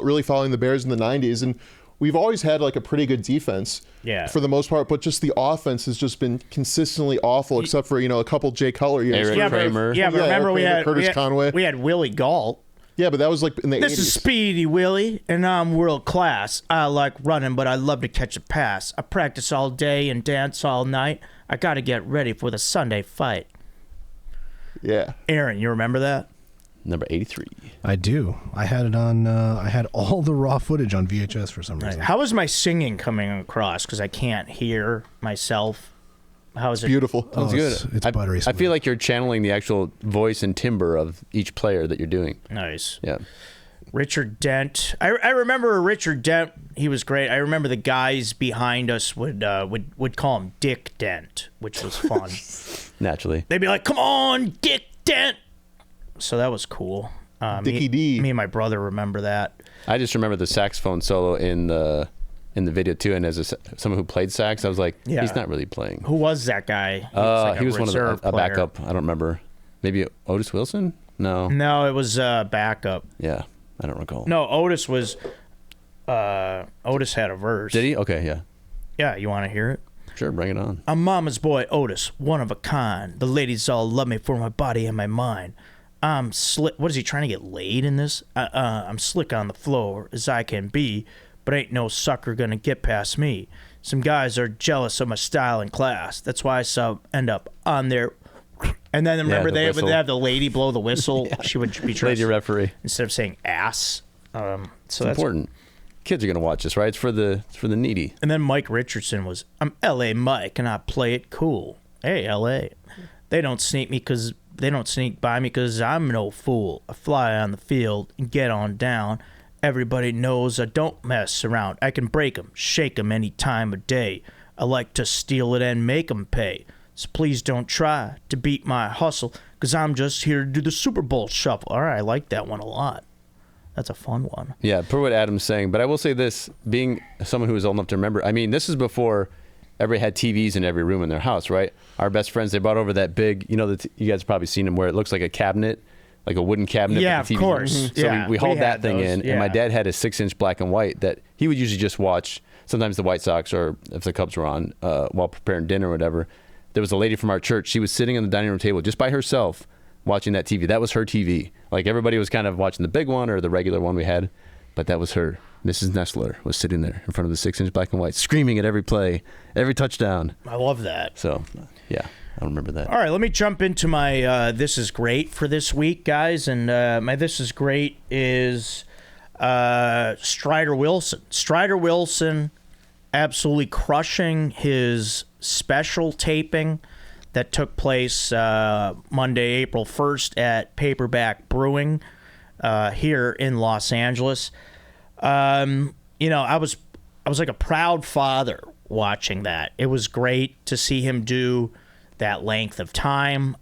really following the Bears in the 90s, and we've always had like a pretty good defense for the most part, but just the offense has just been consistently awful, except for, a couple Jay Cutler years. Eric Kramer. Yeah, but remember we had Curtis Conway. We had Willie Galt. Yeah, but that was like in the 80s. This is Speedy Willie, and I'm world class. I like running, but I love to catch a pass. I practice all day and dance all night. I got to get ready for the Sunday fight. Yeah. Aaron, you remember that? number 83. I do. I had it on. I had all the raw footage on VHS for some reason. How is my singing coming across? Because I can't hear myself. How is it? Beautiful. Oh, That's good. It's buttery I smooth. feel like you're channeling the actual voice and timbre of each player that you're doing. Nice. Yeah. Richard Dent. I remember Richard Dent. He was great. I remember the guys behind us would call him Dick Dent, which was fun. Naturally. They'd be like, "Come on, Dick Dent." So that was cool. Dickie D. Me and my brother remember that. I just remember the saxophone solo in the video too, and as someone who played sax, I was like, Yeah. he's not really playing. Who was that guy? He was one of reserve a player. backup. I don't remember. Maybe Otis Wilson? No. No, it was backup. Yeah, I don't recall. No, Otis was. Otis had a verse. Did he? Okay, yeah. Yeah, you want to hear it? Sure, bring it on. I'm mama's boy, Otis, one of a kind. The ladies all love me for my body and my mind. I'm slick. What is he trying to get laid in this? I'm slick on the floor as I can be, but ain't no sucker gonna get past me. Some guys are jealous of my style and class. That's why some end up on their. And then remember the they whistle. have the lady blow the whistle. She would be dressed Lady referee. instead of saying ass. So It's that's important. Kids are gonna watch this, right? It's for the needy. And then Mike Richardson was, I'm L.A. Mike, and I play it cool. Hey, L.A. They don't sneak by me because I'm no fool. I fly on the field and get on down. Everybody knows I don't mess around. I can break 'em, shake 'em any time of day. I like to steal it and make 'em pay. So please don't try to beat my hustle, because I'm just here to do the Super Bowl shuffle. All right, I like that one a lot. That's a fun one. Yeah, per what Adam's saying. But I will say this, being someone who is old enough to remember, I mean, this is before everybody had TVs in every room in their house, right? Our best friends, they brought over that big, you know, you guys have probably seen them where it looks like a cabinet, like a wooden cabinet. Yeah, with the of TV. course. So Yeah, we hauled we that had thing those, in, yeah. and my dad had a 6-inch black and white that he would usually just watch, sometimes the White Sox or if the Cubs were on, while preparing dinner or whatever. There was a lady from our church. She was sitting on the dining room table just by herself watching that TV. That was her TV. Like everybody was kind of watching the big one or the regular one we had, but that was her. Mrs. Nestler was sitting there in front of the 6-inch black and white, screaming at every play, every touchdown. I love that. So, yeah, I remember that. All right, let me jump into my This Is Great for this week, guys. And my This Is Great is Strider Wilson. Strider Wilson absolutely crushing his special taping that took place Monday, April 1st at Paperback Brewing here in Los Angeles. You know, I was like a proud father watching that. It was great to see him do that length of time.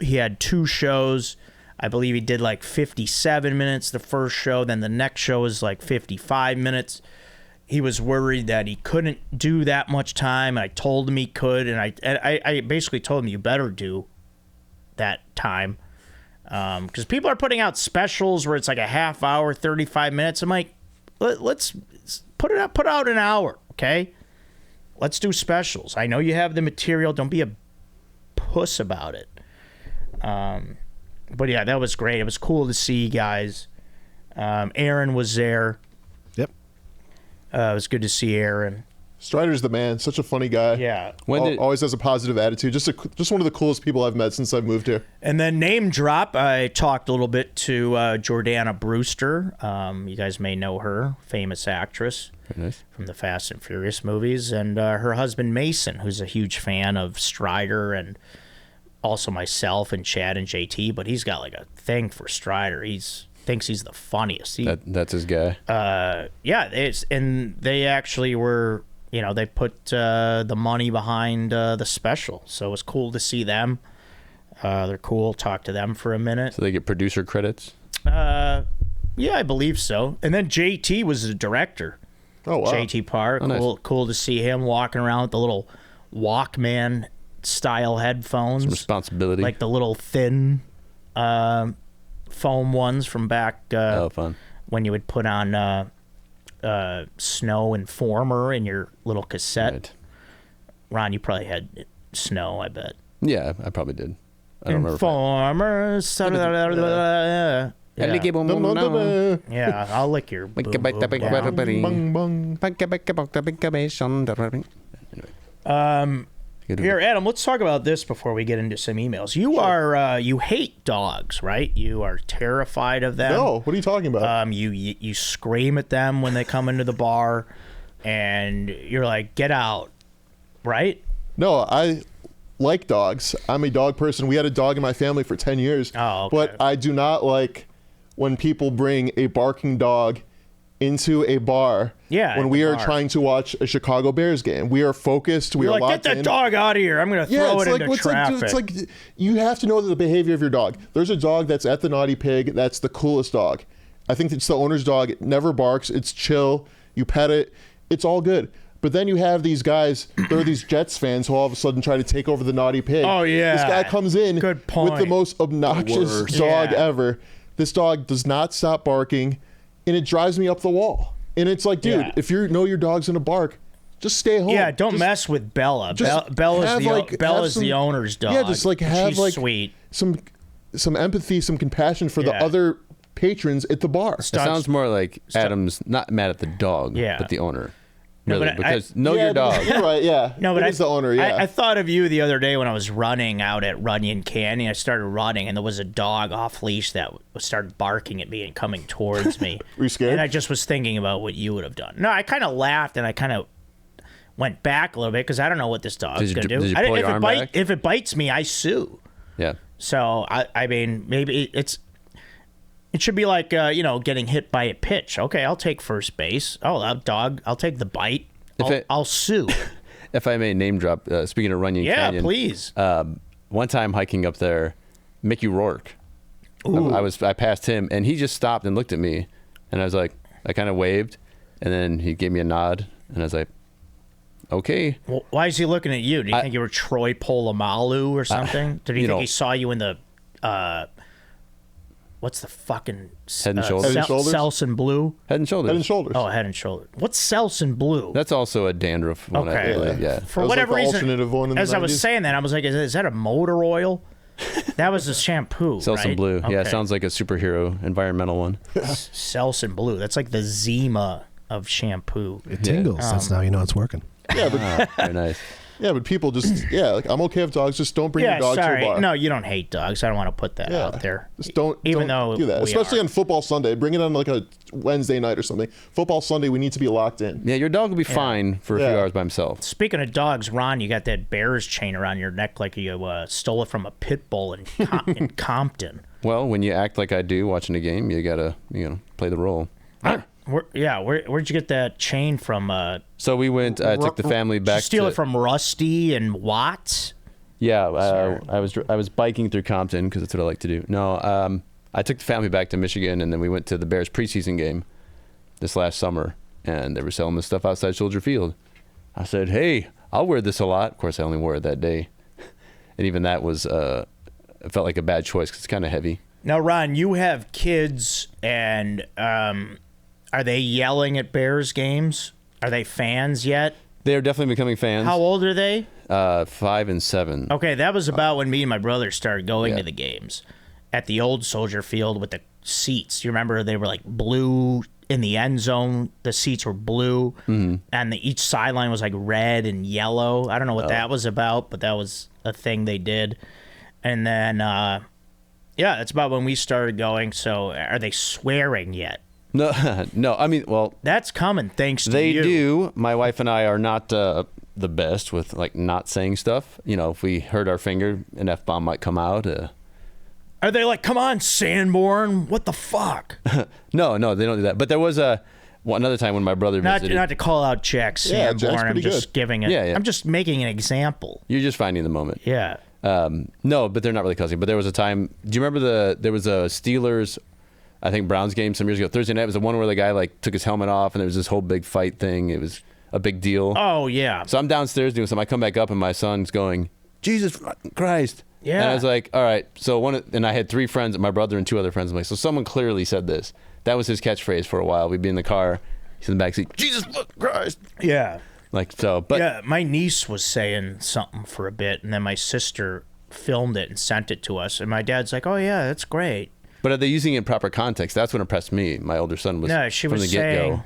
He had 2 shows. I believe he did like 57 minutes the first show, then the next show was like 55 minutes. He was worried that he couldn't do that much time. I told him he could, and I basically told him, you better do that time. Because people are putting out specials where it's like a half hour, 35 minutes. I'm like, let's put out an hour, okay? Let's do specials. I know you have the material. Don't be a puss about it. But yeah, that was great. It was cool to see, guys. Aaron was there. Yep. It was good to see Aaron. Strider's the man. Such a funny guy. Yeah. Always has a positive attitude. Just one of the coolest people I've met since I've moved here. And then name drop, I talked a little bit to Jordana Brewster. You guys may know her, famous actress. Very nice. From the Fast and Furious movies. And her husband, Mason, who's a huge fan of Strider and also myself and Chad and JT. But he's got like a thing for Strider. Thinks he's the funniest. That's his guy. Yeah, and they actually were... You know, they put the money behind the special, so it was cool to see them. They're cool. Talk to them for a minute. So they get producer credits? Yeah, I believe so. And then JT was the director. Oh, wow. JT Park. Oh, nice. Cool to see him walking around with the little Walkman-style headphones. Some responsibility. Like the little thin foam ones from back fun. when you would put on... Snow Informer in your little cassette. Right. Ron, you probably had Snow, I bet. Yeah, I probably did. I don't remember. Informer. Yeah, I'll lick your boom, boom down. Bung, bung. Here, Adam, let's talk about this before we get into some emails. You hate dogs, right? You are terrified of them. No, what are you talking about? You scream at them when they come into the bar, and you're like, get out, right? No, I like dogs. I'm a dog person. We had a dog in my family for 10 years. Oh, okay. But I do not like when people bring a barking dog into a bar when we are trying to watch a Chicago Bears game. We are focused. We You're are like, locked get that in. dog out of here. I'm going to throw it into traffic. It's like you have to know the behavior of your dog. There's a dog that's at the Naughty Pig. That's the coolest dog. I think it's the owner's dog. It never barks. It's chill. You pet it. It's all good. But then you have these guys, there are these Jets fans who all of a sudden try to take over the Naughty Pig. Oh, yeah. This guy comes in Good with point. the most obnoxious dog ever. This dog does not stop barking, and it drives me up the wall. And it's like, dude, if you know your dog's going to bark, just stay home. Yeah, don't mess with Bella. Bella's the owner's dog. Yeah, just like have She's like sweet. some empathy, some compassion for the other patrons at the bar. It sounds more like Adam's not mad at the dog, but the owner. Really, but because your dog. You're right, yeah. No, but it's the owner, yeah. I thought of you the other day when I was running out at Runyon Canyon. I started running, and there was a dog off leash that started barking at me and coming towards me. Were you scared? And I just was thinking about what you would have done. No, I kind of laughed, and I kind of went back a little bit because I don't know what this dog's going to do. Did you pull your arm back? If it bites me, I sue. Yeah. So, I mean, maybe it should be like, getting hit by a pitch. Okay, I'll take first base. Oh, that dog, I'll take the bite. I'll sue. If I may name drop, speaking of Runyon Canyon. Yeah, please. One time hiking up there, Mickey Rourke. I passed him, and he just stopped and looked at me, and I kind of waved, and then he gave me a nod, and I was like, okay. Well, why is he looking at you? Do you think you were Troy Polamalu or something? Did he think he saw you in the what's the fucking Head and Shoulders? Selsun Blue? Head and Shoulders. Head and Shoulders. Oh, Head and Shoulders. What's Selsun Blue? That's also a dandruff one. Okay. I believe, yeah. For That was whatever like the reason, alternative one in the as I was 90s. saying that, I was like, is that a motor oil? That was a shampoo, Selsun right? Blue. Yeah, it Okay. sounds like a superhero environmental one. Selsun Blue. That's like the Zima of shampoo. It tingles. That's how you know it's working. Yeah, but Very nice. yeah, but people just I'm okay with dogs. Just don't bring your dog sorry. to a bar. No, you don't hate dogs. I don't want to put that out there. Just don't Even don't though do that, we especially are. on football Sunday. Bring it on like a Wednesday night or something. Football Sunday, we need to be locked in. Yeah, your dog will be fine for a few hours by himself. Speaking of dogs, Ron, you got that Bears chain around your neck like you stole it from a pit bull in Compton. Well, when you act like I do watching a game, you gotta play the role. Where'd you get that chain from? So we went. I took the family Did back. you steal to, it from Rusty and Watts? Yeah, I was biking through Compton because that's what I like to do. No, I took the family back to Michigan, and then we went to the Bears preseason game this last summer, and they were selling this stuff outside Soldier Field. I said, "Hey, I'll wear this a lot." Of course, I only wore it that day, and even that was it felt like a bad choice because it's kind of heavy. Now, Ron, you have kids, and are they yelling at Bears games? Are they fans yet? They are definitely becoming fans. How old are they? 5 and 7. Okay, that was about when me and my brother started going to the games at the old Soldier Field with the seats. You remember they were like blue in the end zone. The seats were blue, and each sideline was like red and yellow. I don't know what that was about, but that was a thing they did. And then, that's about when we started going. So, are they swearing yet? No, no. I mean, well, That's coming thanks to they you. do. My wife and I are not the best with like not saying stuff. If we hurt our finger, an F-bomb might come out. Are they like, come on, Sanborn? What the fuck? No, they don't do that. But there was another time when my brother visited. Not to call out Jack Yeah, Sanborn. Jack's I'm pretty just good. giving it. Yeah. I'm just making an example. You're just finding the moment. Yeah. No, but they're not really cussing. But there was a time. Do you remember there was a Steelers, I think Browns game some years ago. Thursday night was the one where the guy like took his helmet off and there was this whole big fight thing. It was a big deal. Oh yeah. So I'm downstairs doing something. I come back up and my son's going, Jesus Christ. Yeah. And I was like, all right. So and I had 3 friends, my brother and 2 other friends. I'm like, so someone clearly said this. That was his catchphrase for a while. We'd be in the car. He's in the backseat. Jesus Christ. Yeah. Like so, but Yeah. My niece was saying something for a bit, and then my sister filmed it and sent it to us, and my dad's like, "Oh yeah, that's great." But are they using it in proper context? That's what impressed me. My older son was No, she from was the get-go. saying,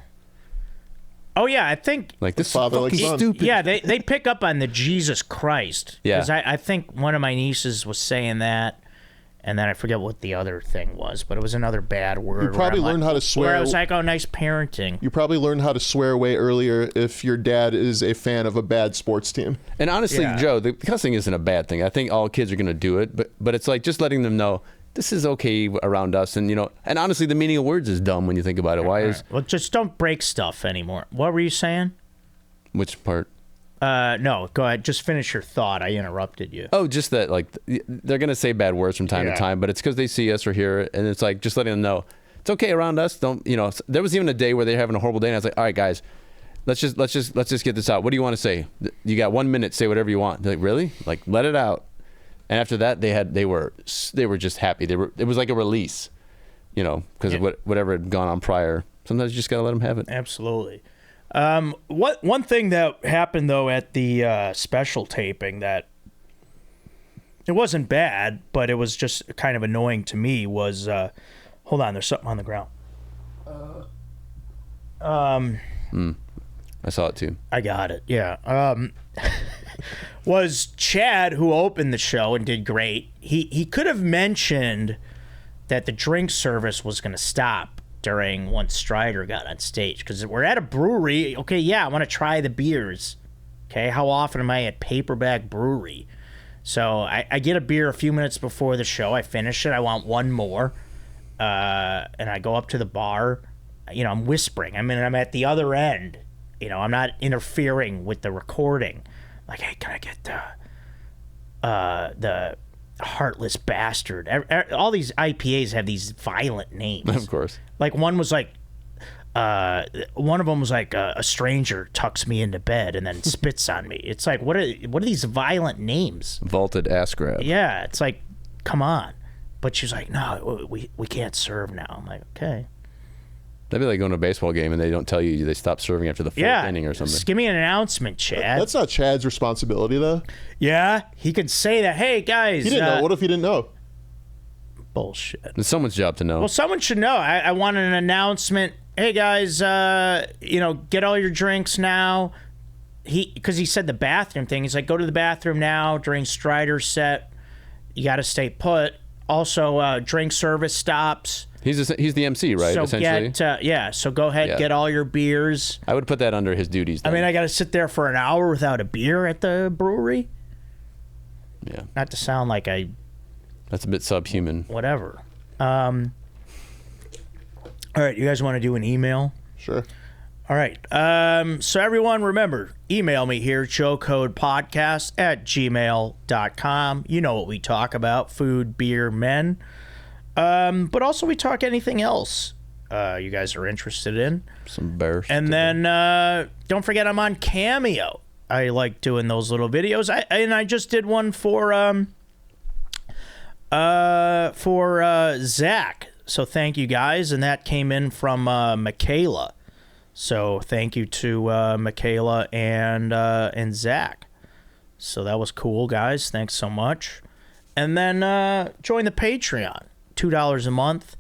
Oh yeah, I think Like this Father, like fucking son. stupid. yeah, they pick up on the Jesus Christ. Yeah. Because I think one of my nieces was saying that, and then I forget what the other thing was, but it was another bad word. You probably where I'm learned like, how to swear. Where I was like, oh, nice parenting. You probably learned how to swear way earlier if your dad is a fan of a bad sports team. And honestly, Yeah. Joe, the cussing isn't a bad thing. I think all kids are going to do it, but it's like just letting them know this is okay around us. And, and honestly, the meaning of words is dumb when you think about it. Why is... Well, just don't break stuff anymore. What were you saying? Which part? No, go ahead. Just finish your thought. I interrupted you. Oh, just that, like, they're going to say bad words from time Yeah. to time, but it's because they see us or hear it. And it's like, just letting them know it's okay around us. Don't, there was even a day where they're having a horrible day. And I was like, all right, guys, let's just get this out. What do you want to say? You got 1 minute, say whatever you want. They're like, really? Like, let it out. And after that, they were just happy. It was like a release, because of whatever had gone on prior. Sometimes you just got to let them have it. Absolutely. One thing that happened though at the special taping that it wasn't bad, but it was just kind of annoying to me was hold on, there's something on the ground. I saw it too. I got it. Yeah. Was Chad, who opened the show and did great. He could have mentioned that the drink service was going to stop during once Strider got on stage, because we're at a brewery. Okay, yeah, I want to try the beers. Okay, how often am I at Paperback Brewery? So I get a beer a few minutes before the show. I finish it. I want one more, and I go up to the bar. I'm whispering. I'm at the other end. I'm not interfering with the recording. Like, hey, can I get the Heartless Bastard? All these IPAs have these violent names. Of course. Like one was like, one of them was like a stranger tucks me into bed and then spits on me. It's like, what are these violent names? Vaulted ass grab. Yeah, it's like, come on. But she's like, no, we can't serve now. I'm like, okay. That'd be like going to a baseball game and they don't tell you they stop serving after the fourth inning or something. Just give me an announcement, Chad. That's not Chad's responsibility, though. Yeah, he could say that. Hey, guys. He didn't know. What if he didn't know? Bullshit. It's someone's job to know. Well, someone should know. I want an announcement. Hey, guys, get all your drinks now. Because he said the bathroom thing. He's like, go to the bathroom now during Strider's set. You got to stay put. Also, drink service stops. He's the MC, right? So essentially. so go ahead, get all your beers. I would put that under his duties. I Then. mean, I got to sit there for an hour without a beer at the brewery. Yeah. Not to sound like That's a bit subhuman. whatever. All right, you guys want to do an email? Sure. All right. So everyone, remember, email me here, showcodepodcast@gmail.com. You know what we talk about: food, beer, men. But also we talk anything else you guys are interested in. Some bears. And then don't forget I'm on Cameo. I like doing those little videos. I just did one for Zach. So thank you guys, and that came in from Michaela. So thank you to Michaela and Zach. So that was cool, guys. Thanks so much. And then join the Patreon. $2 a month.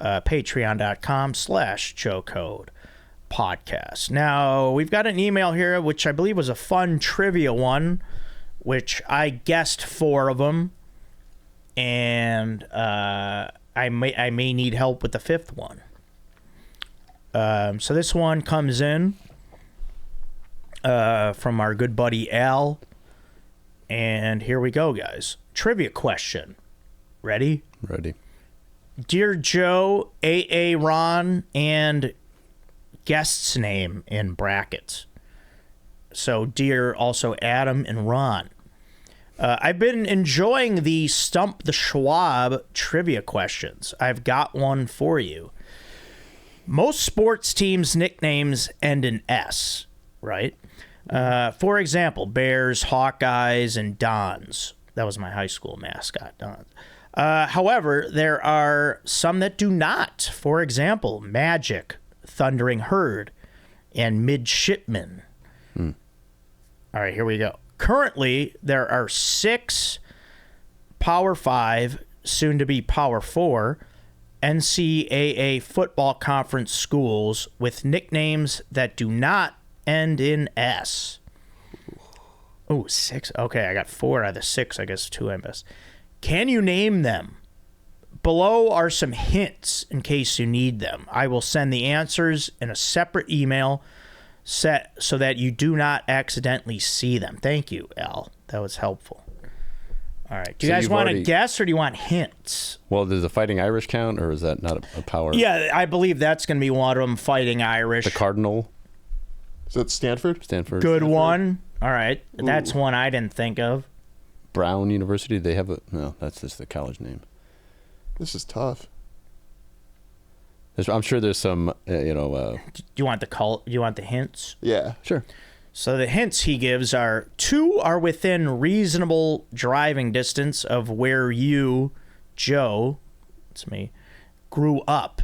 Patreon.com/Chocode podcast. Now, we've got an email here, which I believe was a fun trivia one, which I guessed 4 of them. And I may need help with the 5th one. So this one comes in from our good buddy Al. And here we go, guys. Trivia question. Ready? Ready. Dear Joe, AA Ron, and guest's name in brackets. So dear also Adam and Ron. I've been enjoying the Stump the Schwab trivia questions. I've got one for you. Most sports teams' nicknames end in S, right? For example, Bears, Hawkeyes, and Dons. That was my high school mascot, Dons. However, there are some that do not. For example, Magic, Thundering Herd, and Midshipman. All right, here we go. Currently, there are 6 Power 5, soon to be Power 4, NCAA football conference schools with nicknames that do not end in S. Oh, 6. Okay, I got 4 out of the 6. I guess 2 I missed. Can you name them? Below are some hints in case you need them. I will send the answers in a separate email set so that you do not accidentally see them. Thank you, Al. That was helpful. All right. Do you So guys you've want to already- guess or do you want hints? Well, does the Fighting Irish count, or is that not a power? Yeah, I believe that's going to be one of them, Fighting Irish. The Cardinal, Is that Stanford? Stanford. Good one. All right. That's one I didn't think of. Brown University, they have a... No, that's just the college name. This is tough. I'm sure there's some, Do you want the hints? Yeah. Sure. So the hints he gives are 2 are within reasonable driving distance of where you, Joe, it's me, grew up.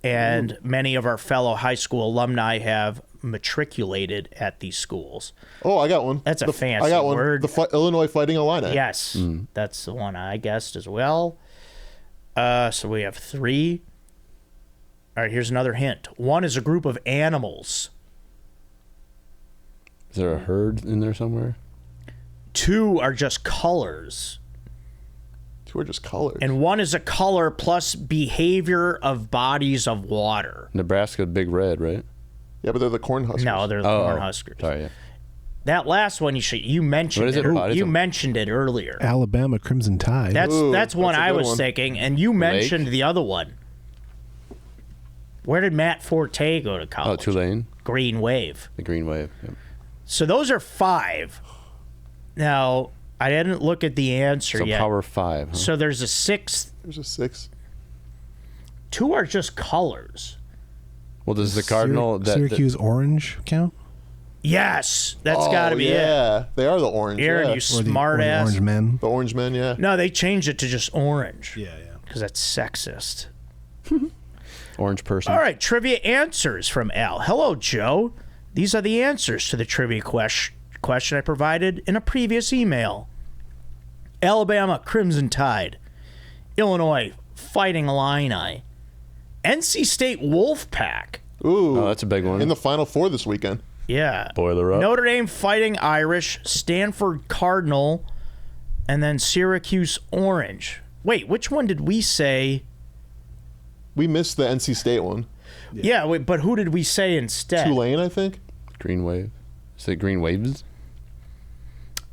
And many of our fellow high school alumni have matriculated at these schools. Oh, I got one. That's a fancy I got one. word. The Illinois Fighting Illini. Yes, that's the one I guessed as well. So we have 3. All right, here's another hint. 1 is a group of animals. Is there a herd in there somewhere? 2 are just colors. 2 are just colors. And 1 is a color plus behavior of bodies of water. Nebraska, Big Red, right? Yeah, but they're the Cornhuskers. No, they're the Cornhuskers. Sorry, yeah. That last one you mentioned. What is it? You mentioned it earlier. Alabama Crimson Tide. That's one that's a I good was one. thinking, and you mentioned the other one. Where did Matt Forte go to Oh, college? Tulane, Green Wave. the Green Wave. Yep. So those are 5. Now, I didn't look at the answer So yet. Power 5. Huh? So there's a 6th. There's a 6. 2 are just colors. Well, does the Cardinal... Syracuse Orange count? Yes, that's got to be it. Yeah, they are the orange. Aaron, yeah. you smart or the ass. Orange Men. The Orange Men, yeah. No, they changed it to just orange. Yeah, yeah. Because that's sexist. Orange person. All right, trivia answers from Al. Hello, Joe. These are the answers to the trivia question I provided in a previous email. Alabama Crimson Tide. Illinois Fighting Illini. NC State Wolfpack. Ooh. Oh, that's a big one. In the Final Four this weekend. Yeah. Boiler up. Notre Dame Fighting Irish. Stanford Cardinal. And then Syracuse Orange. Wait, which one did we say? We missed the NC State one. Yeah, wait, but who did we say instead? Tulane, I think. Green Wave. Is it Green Waves?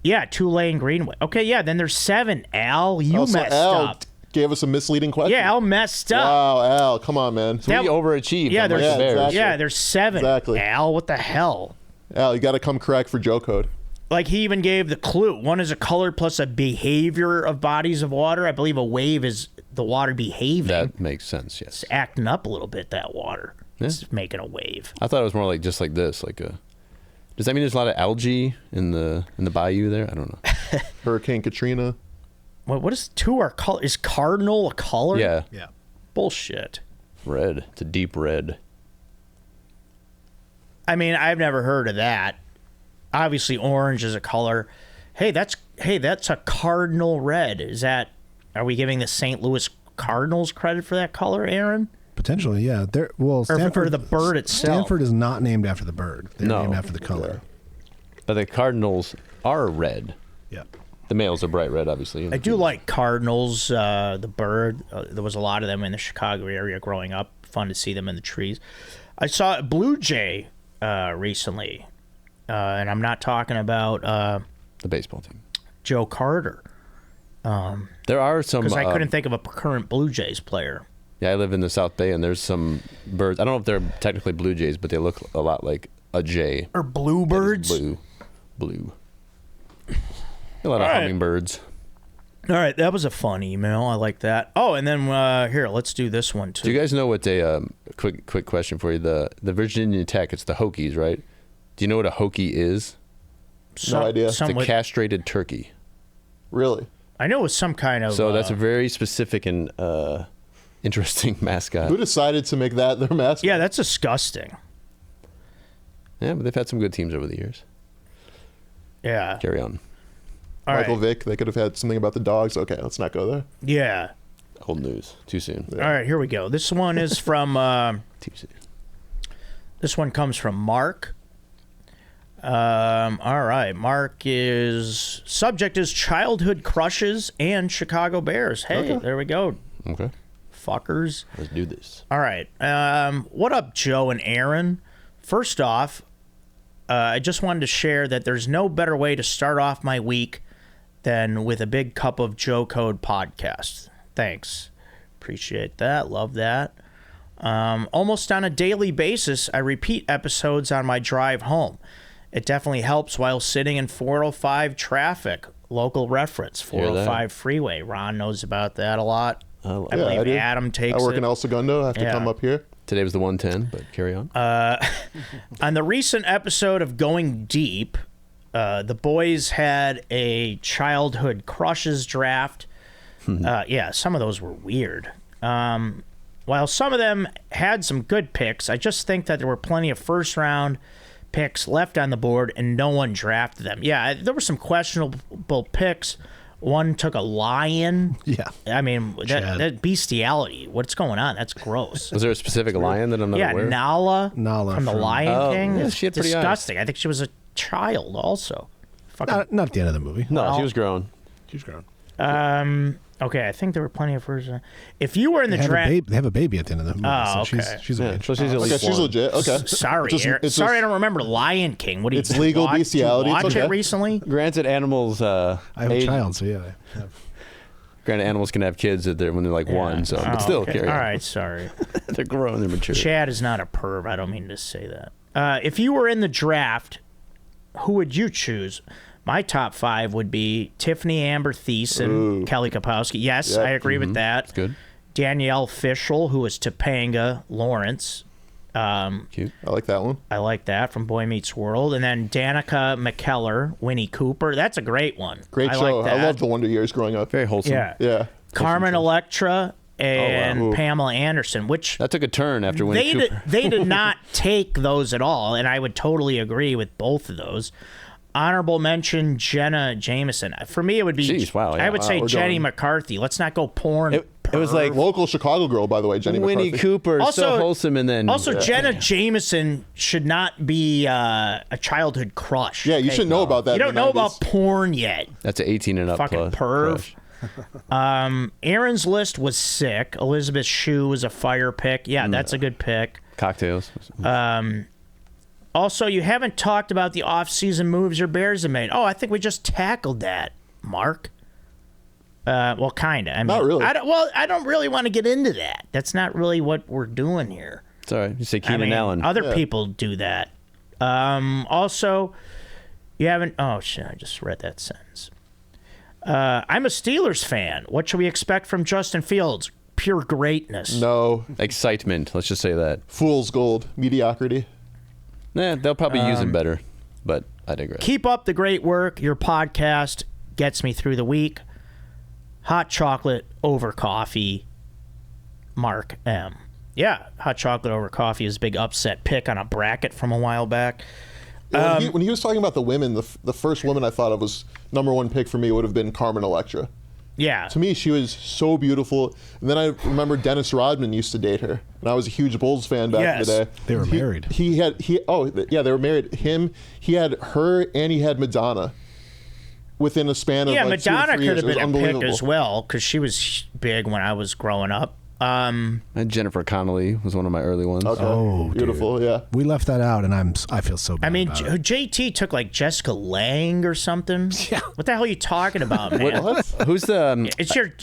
Yeah, Tulane Greenway. Okay, yeah, then there's 7. Al, you So messed Al up. gave us a misleading question. Yeah, Al messed up. Wow, Al, come on, man. So we overachieved. Yeah, on there's the Bears. exactly. Yeah, there's 7. Exactly. Al, what the hell? Al, you got to come correct for Joe Code. Like he even gave the clue. 1 is a color plus a behavior of bodies of water. I believe a wave is the water behaving. That makes sense, yes. It's acting up a little bit, that water. Yeah. It's making a wave. I thought it was more like just like this, like a... Does that mean there's a lot of algae in the bayou there? I don't know. Hurricane Katrina. What is 2 are color? Is cardinal a color? Yeah, Yeah. Bullshit. red. It's a deep red. I mean, I've never heard of that. Obviously, orange is a color. Hey, that's a cardinal red. Are we giving the St. Louis Cardinals credit for that color, Aaron? Potentially, yeah. Or the bird itself? Stanford is not named after the bird. They're No. named after the color. But the Cardinals are red. Yeah. The males are bright red, obviously. I do like cardinals, the bird. There was a lot of them in the Chicago area growing up. Fun to see them in the trees. I saw a blue jay recently, and I'm not talking about the baseball team. Joe Carter. There are some... Because I couldn't think of a current Blue Jays player. Yeah, I live in the South Bay, and there's some birds. I don't know if they're technically blue jays, but they look a lot like a jay. Or bluebirds. Blue. A lot of right. hummingbirds. All right, that was a fun email. I like that. Oh, and then here, let's do this one too. Do you guys know what a quick question for you? The Virginia Tech, it's the Hokies, right? Do you know what a Hokie is? No idea. It's a castrated turkey. Really? I know it was some kind of. So that's a very specific and interesting mascot. Who decided to make that their mascot? Yeah, that's disgusting. Yeah, but they've had some good teams over the years. Yeah. Carry on. All Michael right. Vick, they could have had something about the dogs. Okay, let's not go there. Yeah. Old news. Too soon. All right, here we go. This one is from. Too soon. This one comes from Mark. All right, Mark is subject is childhood crushes and Chicago Bears. Hey, there we go, Okay. fuckers. Let's do this. All right. What up, Joe and Aaron? First off, I just wanted to share that there's no better way to start off my week than with a big cup of Joe Code podcast. Thanks. Appreciate that. Love that. Almost on a daily basis, I repeat episodes on my drive home. It definitely helps while sitting in 405 traffic. Local reference, 405 freeway. Ron knows about that a lot. I believe do. Adam takes I work it. in El Segundo. I have to come up here. Today was the 110, but carry on. On the recent episode of Going Deep, the boys had a childhood crushes draft. Yeah, some of those were weird. While some of them had some good picks, I just think that there were plenty of first-round picks left on the board and no one drafted them. Yeah, there were some questionable picks. One took a lion. Yeah. I mean, that bestiality. What's going on? That's gross. Was there a specific lion that I'm not aware of? Nala Nala from the from- Lion King. yeah, It's she had pretty eyes. disgusting. I think she was a child also. Fucking, Not at the end of the movie. No, Well- she was grown. She's grown. okay, I think there were plenty of first. If you were in the They draft, have a baby at the end of the movie. Oh, so okay. she's Yeah, a so she's at Okay, least she's one. legit. Okay. sorry, Just- Aaron. it's Sorry, I just- don't remember Lion King. What do you? It's legal watch, bestiality, Did you it's watch okay. it recently? Granted, animals. I have age- a child, so yeah. Granted, animals can have kids when they're like one. So, but Oh, still, okay. carry on. All right, sorry. They're grown. They're mature. Chad is not a perv. I don't mean to say that. If you were in the draft, who would you choose? My top 5 would be Tiffany Amber Thiessen, Kelly Kapowski. Yes, Yep. I agree with that. That's good. Danielle Fishel, who was Topanga Lawrence. Cute. I like that one. I like that from Boy Meets World. And then Danica McKellar, Winnie Cooper. That's a great one. Great I show. Like that. I loved the Wonder Years growing up. Very wholesome. Yeah. Yeah. Carmen Electra and Ooh. Pamela Anderson, which That took a turn after Winnie Cooper. they did not take those at all, and I would totally agree with both of those. Honorable mention, Jenna Jameson. For me, it would be. Jeez, wow, yeah. I would say we're Jenny going- McCarthy. Let's not go porn. It was like Local Chicago girl, by the way, Jenny Winnie McCarthy. Cooper, Also- so wholesome, and then also, Jenna Jameson should not be a childhood crush. Yeah, you okay? should know about that. You in don't the know 90s. about porn yet. that's an 18 and up Fucking plus. perv. crush. Aaron's list was sick. Elizabeth Shue was a fire pick. Yeah, that's a good pick. Cocktails. Also, you haven't talked about the off-season moves your Bears have made. Oh, I think we just tackled that, Mark. Well, kind of. I mean, Not really. I don't really want to get into that. That's not really what we're doing here. It's all right. You say I Keenan mean, Allen. other people do that. Also, you haven't. Oh shit! I just read that sentence. I'm a Steelers fan. What should we expect from Justin Fields? Pure greatness. No. Excitement. Let's just say that. Fool's gold. Mediocrity. Nah, they'll probably use him better, but I digress. Keep up the great work. Your podcast gets me through the week. Hot chocolate over coffee. Mark M. Yeah, hot chocolate over coffee is a big upset pick on a bracket from a while back. When he was talking about the women, the first woman I thought of was #1 pick for me would have been Carmen Electra. Yeah. To me, she was so beautiful. And then I remember Dennis Rodman used to date her, and I was a huge Bulls fan back in the Yes. day. They were married. They were married. He had her, and he had Madonna within a span of Yeah, like 2 or Madonna 3 could years. have It was been a pick unbelievable. as well because she was big when I was growing up. And Jennifer Connelly was one of my early ones. Okay. Oh, beautiful. Yeah. We left that out, and I feel so bad. I mean, about it. JT took like Jessica Lange or something. Yeah. What the hell are you talking about, man? What? Who's the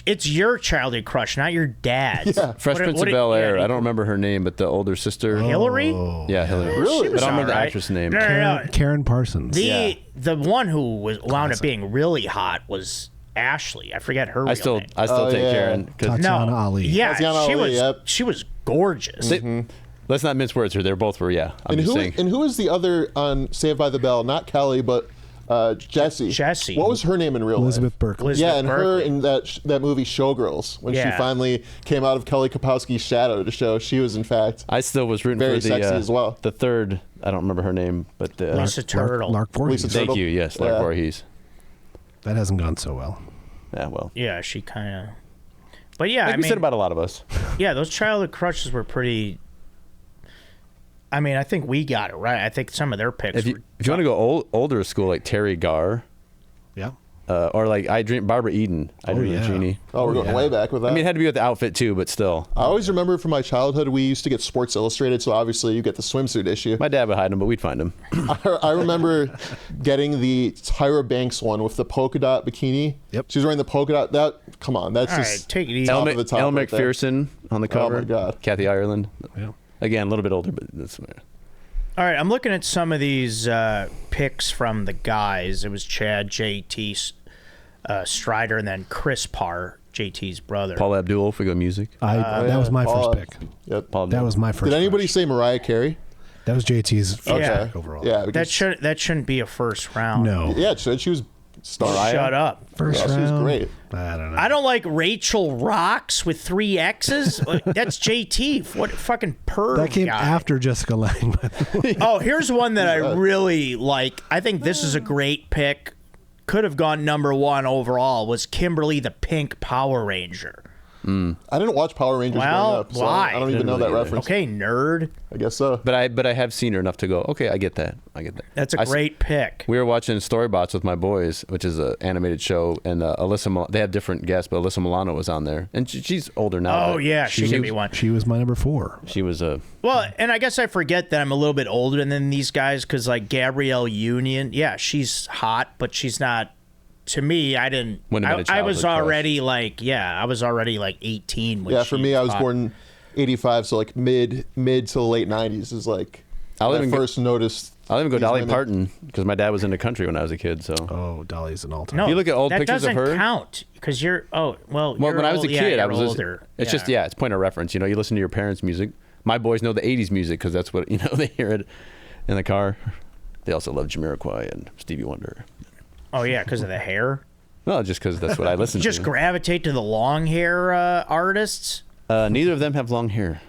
It's your childhood crush, not your dad's. Yeah. Fresh Prince of Bel Air? I don't remember her name, but the older sister. Hillary? Yeah, Hillary. Really? She was I don't remember the alright. actress name. No. Karen Parsons. The one who wound up being really hot was Ashley. I forget her. I real still name. take yeah. Karen. 'Cause Tatiana Ali. Yeah, Tatiana she Ali, was. yep. She was gorgeous. let's not mince words here. They're both were. Yeah, I'm And just saying. who is the other on Saved by the Bell? Not Kelly, but Jessie. Jessie. What was her name in real Elizabeth life? Berkley. Elizabeth Yeah, and her Berkley. in that movie Showgirls, when she Yeah. finally came out of Kelly Kapowski's shadow to show she was in fact I still was rooting very for the sexy as well. the third. I don't remember her name, but Lisa Turtle. Lark Voorhees. Lisa thank Turtle. you. Yes, Lark Yeah. Voorhees. That hasn't gone so well. Yeah, well, Yeah, she kind of. But yeah, Like we said about a lot of us. yeah, those childhood crushes were pretty. I mean, I think we got it right. I think some of their picks. If you want to go older school, like Terry Garr, Yeah. or like I dream Barbara Eden. I dream yeah. of Jeannie. Oh, we're going way back with that. I mean, it had to be with the outfit too, but still. I always remember from my childhood, we used to get Sports Illustrated, so obviously you get the swimsuit issue. My dad would hide them, but we'd find them. I remember getting the Tyra Banks one with the polka dot bikini. Yep. She's wearing the polka dot. That, come on, that's All right, just take it easy. top of the top Elle right there. McPherson on the cover. Oh my God. Kathy Ireland. Yeah. Again, a little bit older, but that's. All right, I'm looking at some of these picks from the guys. It was Chad, JT, Strider, and then Chris Parr, JT's brother. Paul Abdul, if we go music. That was my Paul- first pick. Yep. Paul That Abdul. was my first. Did anybody crush. say Mariah Carey? That was JT's first Yeah. pick overall. Yeah. That shouldn't be a first round. No. Yeah, it should. She was star. Shut up. First Yeah, she was round. great. I don't know. I don't like Rachel Rocks with 3 X's. That's JT. What fucking perv That came guy. after Jessica Lange. By the way. Oh, here's one that I really like. I think this is a great pick. Could have gone number 1 overall. Was Kimberly the Pink Power Ranger. I didn't watch Power Rangers Well, growing up, so why? I don't even Didn't know that really either. reference. Okay, nerd. I guess so. But I have seen her enough to go, okay, I get that. I get that. That's a I s- great pick. We were watching Storybots with my boys, which is an animated show, and they have different guests, but Alyssa Milano was on there, and she's older now. Oh right? yeah, she can be one. She was my number 4. She was a. Well, and I guess I forget that I'm a little bit older than these guys because like Gabrielle Union, yeah, she's hot, but she's not. To me, I didn't. Wouldn't have been a I was childhood crush. already like, I was already like 18. When Yeah, she for me, I was hot. born 85, so like mid to late 90s is like I'll when I even go- first noticed. I'll even go these Dolly women. Parton because my dad was in the country when I was a kid. So Oh, Dolly's an all-time. No, If you look at old that pictures of doesn't her- count because you're. Oh well. well, you're when I was a old- yeah, kid, I you're was older. It's just it's point of reference. You know, you listen to your parents' music. My boys know the '80s music because that's what they hear it in the car. They also love Jamiroquai and Stevie Wonder. Oh yeah, because of the hair. Well, just because that's what I listen Just to. gravitate to the long hair artists. Neither of them have long hair.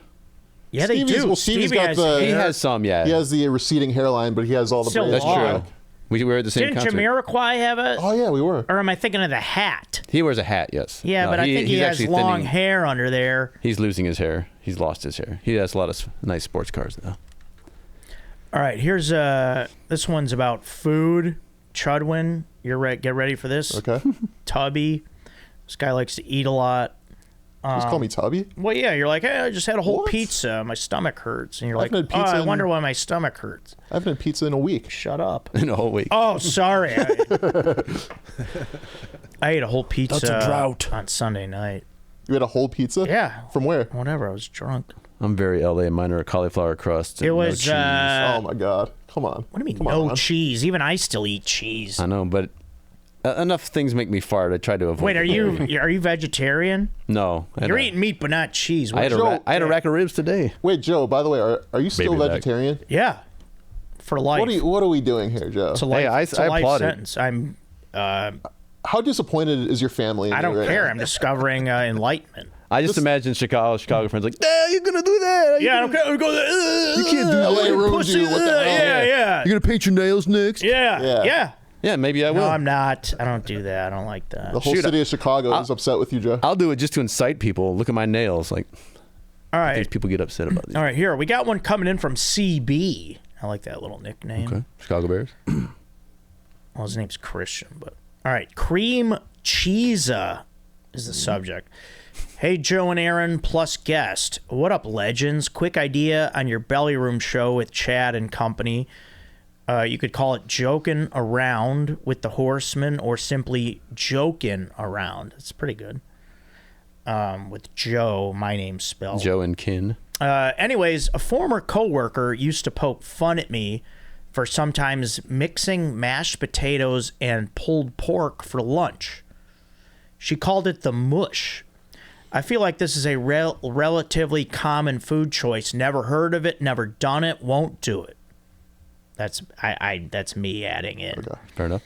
Yeah, they Stevie's- do. well, Stevie's Stevie got has the- He hair. has some, yeah. He has the receding hairline, but he has all the Still braids. That's long. true. We were at the same Didn't concert. Jamiroquai have a? Oh yeah, we were. Or am I thinking of the hat? He wears a hat, yes. Yeah, No, but I think he he's has actually long thinning. hair under there. He's losing his hair. He's lost his hair. He has a lot of nice sports cars now. All right, here's this one's about food. Chudwin, get ready for this. Okay. Tubby, this guy likes to eat a lot. Just call me Tubby. Well, yeah, you're like, hey, I just had a whole What? pizza. My stomach hurts, and you're I like, haven't oh, had pizza I in- wonder why my stomach hurts. I haven't had pizza in a week. Shut up. In a whole week. Oh, sorry. I ate a whole pizza. That's a drought. On Sunday night. You had a whole pizza? Yeah. From where? Whatever. I was drunk. I'm very LA. Mine are cauliflower crust. And It was. no cheese. Oh my God! Come on. What do you mean Come no on, man. cheese? Even I still eat cheese. I know, but enough things make me fart. I try to avoid. Wait, are it. you vegetarian? No. I You're don't. eating meat, but not cheese. I had, Joe- I had a rack of ribs today. Wait, Joe. By the way, are you still Baby back. vegetarian? Yeah, for life. What are we doing here, Joe? It's a life, I it's a life applaud it. sentence. I'm. How disappointed is your family? In I you don't right care. now? I'm discovering enlightenment. I just imagine Chicago friends like, you're gonna do that. Yeah, I don't care. Go there. You can't do LA that. ruins you. What the hell? Yeah. You're gonna paint your nails next. Yeah. Yeah, maybe I will. No, I'm not. I don't do that. I don't like that. The whole Shoot, city of Chicago is upset with you, Joe. I'll do it just to incite people. Look at my nails. Like, All these right. people get upset about these. All right. Here we got one coming in from CB. I like that little nickname. Okay. Chicago Bears. Well, his name's Christian, but all right. Cream Cheesa is the subject. Hey, Joe and Aaron plus guest. What up, legends? Quick idea on your belly room show with Chad and company. You could call it Jokin' Around with the Horsemen or simply Jokin' Around. It's pretty good. With Joe, my name's spelled. Joe and Kin. Anyways, a former coworker used to poke fun at me for sometimes mixing mashed potatoes and pulled pork for lunch. She called it the mush. I feel like this is a relatively common food choice. Never heard of it, never done it, won't do it. That's that's me adding in. Okay. Fair enough.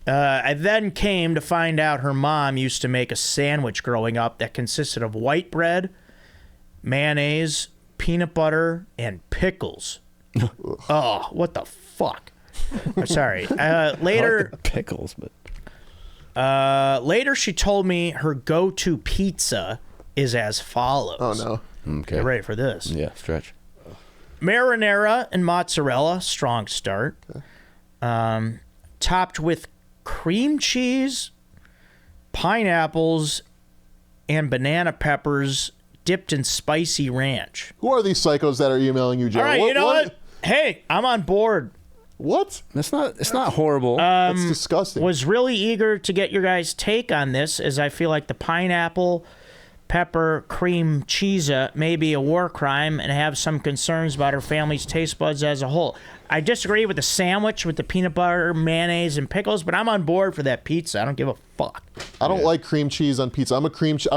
I then came to find out her mom used to make a sandwich growing up that consisted of white bread, mayonnaise, peanut butter, and pickles. Oh, what the fuck? Sorry. Later, Pickles, but later she told me her go-to pizza is as follows. Oh, no. Okay. Get ready for this. Yeah, stretch. Marinara and mozzarella, strong start. Topped with cream cheese, pineapples, and banana peppers dipped in spicy ranch. Who are these psychos that are emailing you, Joe? All right, you know what? Hey, I'm on board. What? It's not horrible. That's disgusting. Was really eager to get your guys' take on this, as I feel like the pineapple, pepper, cream cheese may be a war crime and have some concerns about her family's taste buds as a whole. I disagree with the sandwich with the peanut butter, mayonnaise, and pickles, but I'm on board for that pizza. I don't give a fuck. I don't like cream cheese on pizza. I love cream cheese.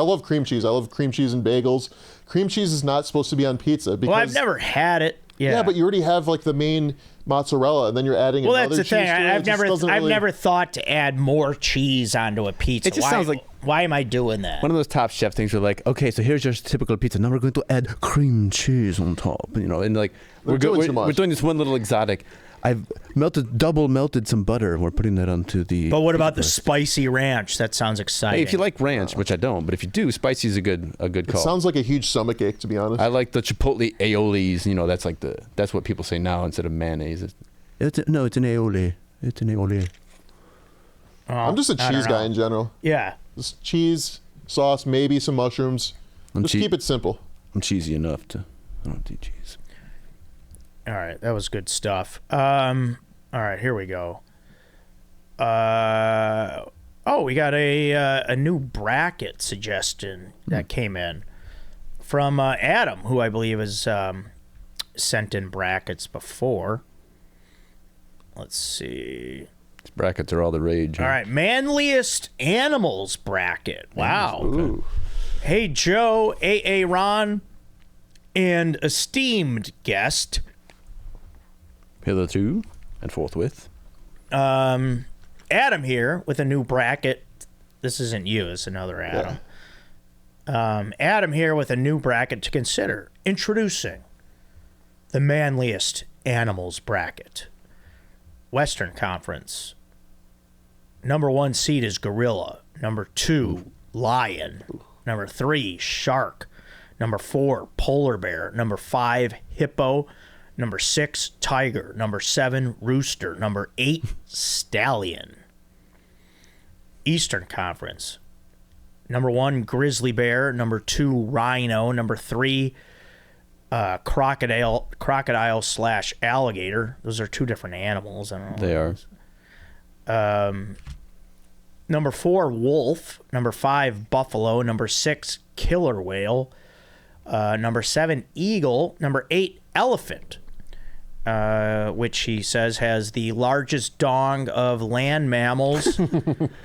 I love cream cheese and bagels. Cream cheese is not supposed to be on pizza because Well, I've never had it. Yeah, but you already have like the main mozzarella, and then you're adding well, another that's the cheese thing. to it. I've never thought to add more cheese onto a pizza. It just sounds like why am I doing that? one of those Top Chef things where like, okay, so here's your typical pizza. Now we're going to add cream cheese on top, and like They're doing too much. we're doing this one little exotic. I've double melted some butter, and we're putting that onto the. But what about the spicy ranch? That sounds exciting. Hey, if you like ranch, which I don't, but if you do, spicy is a good It call. sounds like a huge stomach ache, to be honest. I like the chipotle aiolis. That's what people say now instead of mayonnaise. It's an aioli. It's an aioli. I'm just a I don't cheese guy know. in general. Yeah. Just cheese, sauce, maybe some mushrooms. Just keep it simple. I'm cheesy enough to. I don't do cheese. All right, that was good stuff. All right, here we go. We got a new bracket suggestion that came in from Adam, who I believe has sent in brackets before. Let's see. These brackets are all the rage. All right, manliest animals bracket. Wow. Ooh. Hey, Joe, AA Ron, and esteemed guest. Hitherto and forthwith. Adam here with a new bracket. This isn't you, it's another Adam. Adam here with a new bracket to consider. Introducing the manliest animals bracket. Western Conference. Number 1 seed is gorilla. Number 2, lion. Number 3, shark. Number 4, polar bear. Number 5, hippo. Number 6, tiger. Number 7, rooster. Number 8, stallion. Eastern Conference. Number 1, grizzly bear. Number 2, rhino. Number 3, crocodile / alligator. Those are two different animals. I don't know. They are. Number 4, wolf. Number 5, buffalo. Number 6, killer whale. Number 7, eagle. Number 8, elephant. Which he says has the largest dong of land mammals,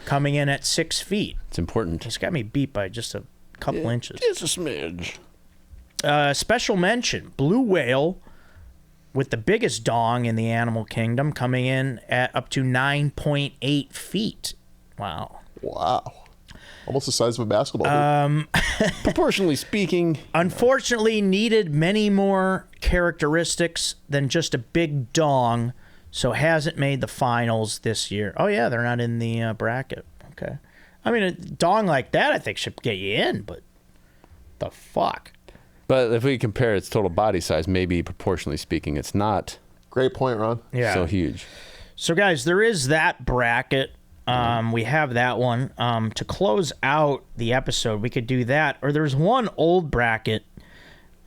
coming in at 6 feet. It's important. He's got me beat by just a couple inches. It's a smidge. Special mention, blue whale with the biggest dong in the animal kingdom, coming in at up to 9.8 feet. Wow. Wow. Almost the size of a basketball hoop. Proportionally speaking. Unfortunately, needed many more characteristics than just a big dong, so hasn't made the finals this year. Oh, yeah, they're not in the bracket. Okay. I mean, a dong like that, I think, should get you in, but the fuck? But if we compare its total body size, maybe proportionally speaking, it's not Great point, Ron. Yeah. so huge. So, guys, there is that bracket. We have that one. To close out the episode, we could do that. Or there's one old bracket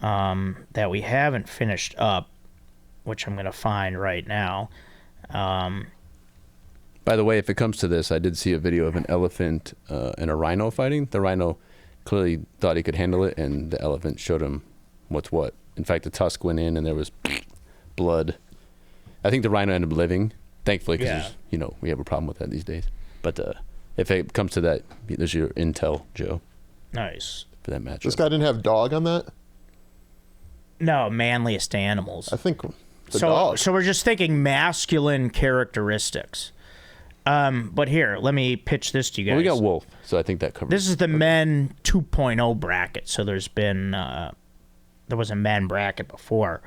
that we haven't finished up, which I'm going to find right now. By the way, if it comes to this, I did see a video of an elephant and a rhino fighting. The rhino clearly thought he could handle it, and the elephant showed him what's what. In fact, the tusk went in, and there was blood. I think the rhino ended up living, thankfully, because we have a problem with that these days. But if it comes to that, there's your intel, Joe, Nice. for that match. This guy didn't have dog on that? No, manliest animals. I think the dog. So we're just thinking masculine characteristics. But here, let me pitch this to you guys. Well, we got wolf, so I think that covers. This is the men 2.0 bracket. So there's been there was a men bracket before,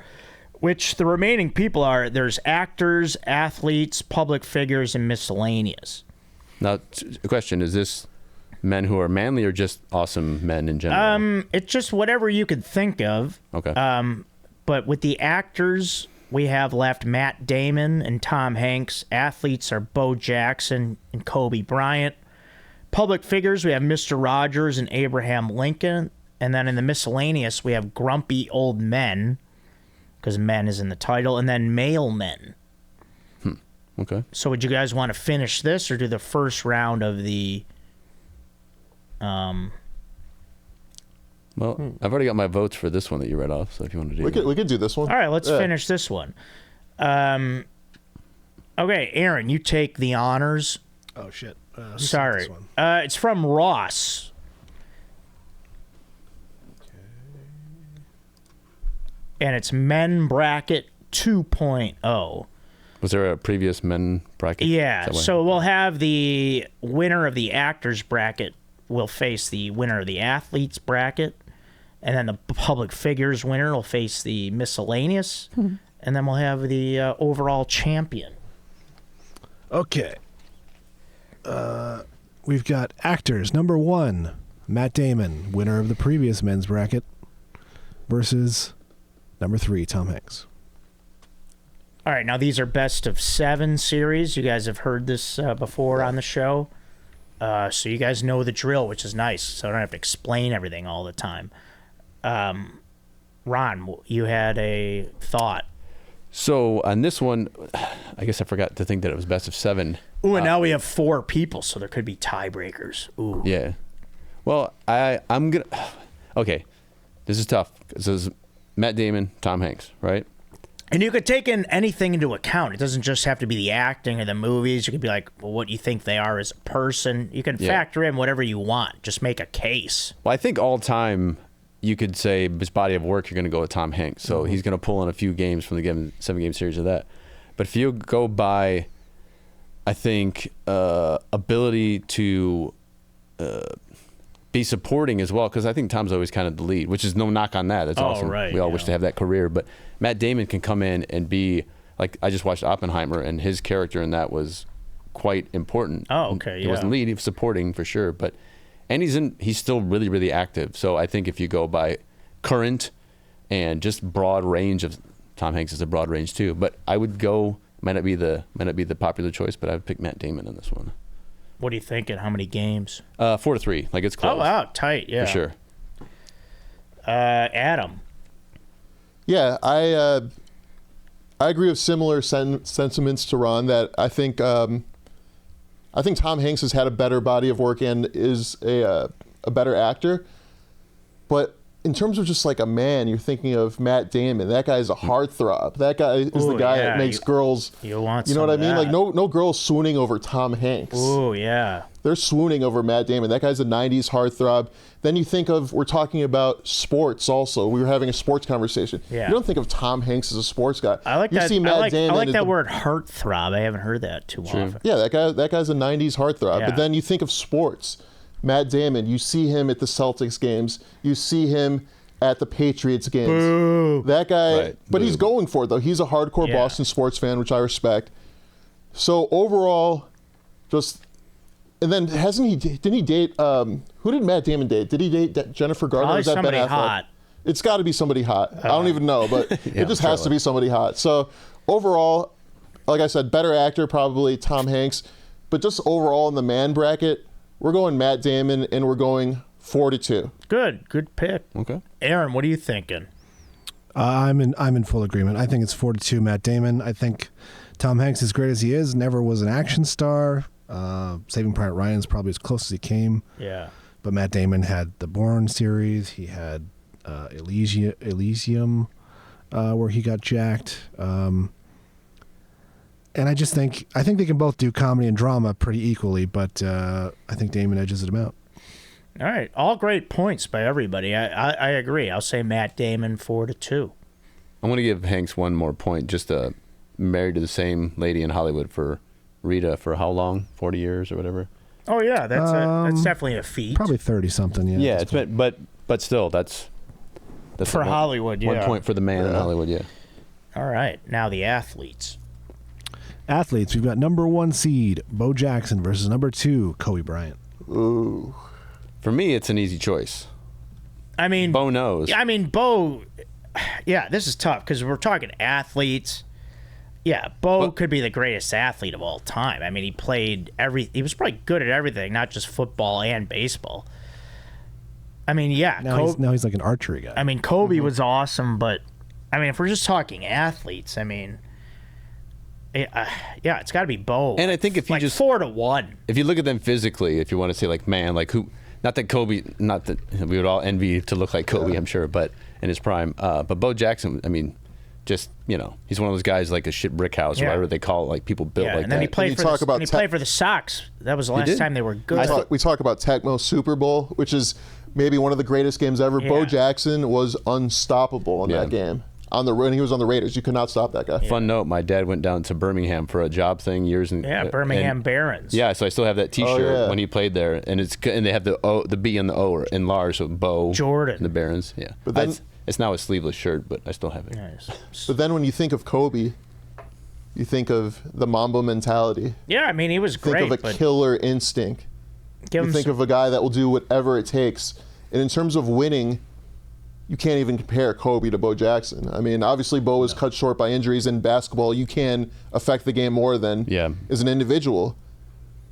which the remaining people are there's actors, athletes, public figures, and miscellaneous. Now, the question is this: men who are manly or just awesome men in general? It's just whatever you could think of. Okay. But with the actors, we have left Matt Damon and Tom Hanks. Athletes are Bo Jackson and Kobe Bryant. Public figures, we have Mr. Rogers and Abraham Lincoln. And then in the miscellaneous, we have grumpy old men, because men is in the title, and then male men. Okay. So would you guys want to finish this or do the first round of the... Well, I've already got my votes for this one that you read off, so if you want to do We could do this one. All right, let's finish this one. Okay, Aaron, you take the honors. Oh shit. Who sent Sorry. this one? It's from Ross. And it's Men Bracket 2.0. Was there a previous men bracket? Yeah, Is that why? so we'll have the winner of the actors bracket will face the winner of the athletes bracket, and then the public figures winner will face the miscellaneous, and then we'll have the overall champion. Okay. We've got actors. Number 1, Matt Damon, winner of the previous men's bracket, versus number 3, Tom Hanks. All right, now these are best of 7 series. You guys have heard this before on the show. So you guys know the drill, which is nice, so I don't have to explain everything all the time. Ron, you had a thought. So on this one, I guess I forgot to think that it was best of 7. Ooh, and now we have 4 people, so there could be tiebreakers. Ooh. Yeah. Well, I'm gonna. Okay, this is tough. This is Matt Damon, Tom Hanks, right? And you could take in anything into account. It doesn't just have to be the acting or the movies. You could be like, well, what you think they are as a person. You can factor in whatever you want. Just make a case. Well, I think all time you could say his body of work, you're going to go with Tom Hanks. So he's going to pull in a few games from the 7-game series of that. But if you go by, I think, ability to be supporting as well, because I think Tom's always kind of the lead, which is no knock on that. That's awesome. Right, we all wish to have that career. But Matt Damon can come in and be, like, I just watched Oppenheimer, and his character in that was quite important. Oh, okay, He wasn't lead, he was supporting for sure. But and he's still really, really active. So I think if you go by current and just broad range of, Tom Hanks is a broad range too. But I would go, might not be the popular choice, but I would pick Matt Damon in this one. What are you thinking? How many games? 4-3, like it's close. Oh, wow, tight, yeah. For sure. Adam. Yeah, I agree with similar sentiments to Ron. That I think Tom Hanks has had a better body of work and is a better actor. But in terms of just like a man, you're thinking of Matt Damon. That guy is a heartthrob. That guy is the guy that makes girls. You want You know what I mean? that. Like no girls swooning over Tom Hanks. Ooh, yeah. They're swooning over Matt Damon. That guy's a 90s heartthrob. Then you think of, we're talking about sports also. We were having a sports conversation. Yeah. You don't think of Tom Hanks as a sports guy. I like you that. See Matt I like Damon that word heartthrob. I haven't heard that too often. Yeah, that guy's a 90s heartthrob. Yeah. But then you think of sports. Matt Damon, you see him at the Celtics games. You see him at the Patriots games. Boo. That guy, Right. but he's going for it though. He's a hardcore Yeah. Boston sports fan, which I respect. So overall, and then didn't he date, who did Matt Damon date? Did he date Jennifer Garner? Probably Or is that somebody Ben Affleck? hot. It's got to be somebody hot. I don't even know, but it just has to probably. be somebody hot. So overall, like I said, better actor probably Tom Hanks, but just overall in the man bracket, we're going Matt Damon and we're going 4-2. Good pick. Okay. Aaron, what are you thinking? I'm in full agreement. I think it's 4-2 Matt Damon. I think Tom Hanks, as great as he is, never was an action star. Saving Private Ryan is probably as close as he came. Yeah. But Matt Damon had the Bourne series. He had Elysium, where he got jacked. And I think they can both do comedy and drama pretty equally, but I think Damon edges them out. All right. All great points by everybody. I agree. I'll say Matt Damon 4-2. I want to give Hanks one more point. Just married to the same lady in Hollywood for Rita for how long? 40 years or whatever. Oh yeah, that's definitely a feat. Probably 30-something, yeah. Yeah, it's been, but still, that's for one- Hollywood. Yeah. 1 point for the man in Hollywood. Yeah. All right. Now the athletes. Athletes, we've got number 1 seed, Bo Jackson, versus number 2, Kobe Bryant. Ooh. For me, it's an easy choice. I mean, Bo knows. I mean, Bo. Yeah, this is tough because we're talking athletes. Yeah, Bo could be the greatest athlete of all time. I mean, he played he was probably good at everything, not just football and baseball. I mean, yeah. Now he's like an archery guy. I mean, Kobe was awesome, but I mean, if we're just talking athletes, I mean, it's got to be Bo. And I think if you like just 4-1. If you look at them physically, if you want to say like man, like who? Not that Kobe, not that we would all envy to look like Kobe, I'm sure, but in his prime. But Bo Jackson, I mean, just he's one of those guys like a shit brick house, or whatever they call it, like people built like and then that. he played for the Sox. That was the last time they were good. We talk about Tecmo Super Bowl, which is maybe one of the greatest games ever. Bo Jackson was unstoppable in that game. When he was on the Raiders, you could not stop that guy. Fun note: my dad went down to Birmingham for a job thing years and Birmingham Barons. Yeah, so I still have that T-shirt when he played there, and they have the B and the O in large, so Bo Jordan, and the Barons. Yeah, but then it's now a sleeveless shirt, but I still have it. Nice. But then when you think of Kobe, you think of the Mamba mentality. Yeah, I mean he was great. Think of a killer instinct. You think of a guy that will do whatever it takes. And in terms of winning, you can't even compare Kobe to Bo Jackson. I mean, obviously Bo was cut short by injuries. In basketball, you can affect the game more than as an individual.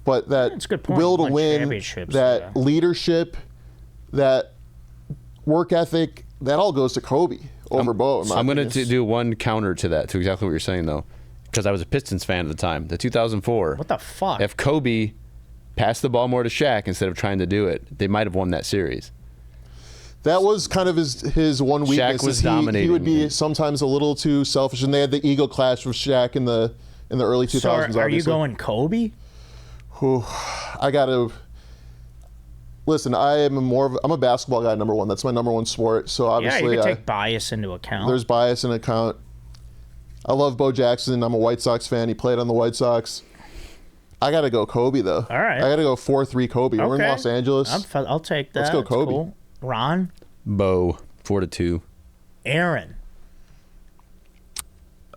But that will to win, that leadership, that work ethic, that all goes to Kobe over Bo. I'm going to do one counter to that, to exactly what you're saying, though, because I was a Pistons fan at the time. The 2004. What the fuck? If Kobe passed the ball more to Shaq instead of trying to do it, they might have won that series. That was kind of his one weakness. Shaq was dominating. He would be sometimes a little too selfish, and they had the ego clash with Shaq in the early 2000s. So are obviously. you going Kobe? I gotta listen. I'm a basketball guy. Number one, that's my number one sport. So obviously, you can take bias into account. There's bias in account. I love Bo Jackson. I'm a White Sox fan. He played on the White Sox. I gotta go Kobe though. All right. I gotta go 4-3 Kobe. Okay. We're in Los Angeles. I'll take that. Let's go Kobe. Cool. Ron? Bo 4-2. Aaron?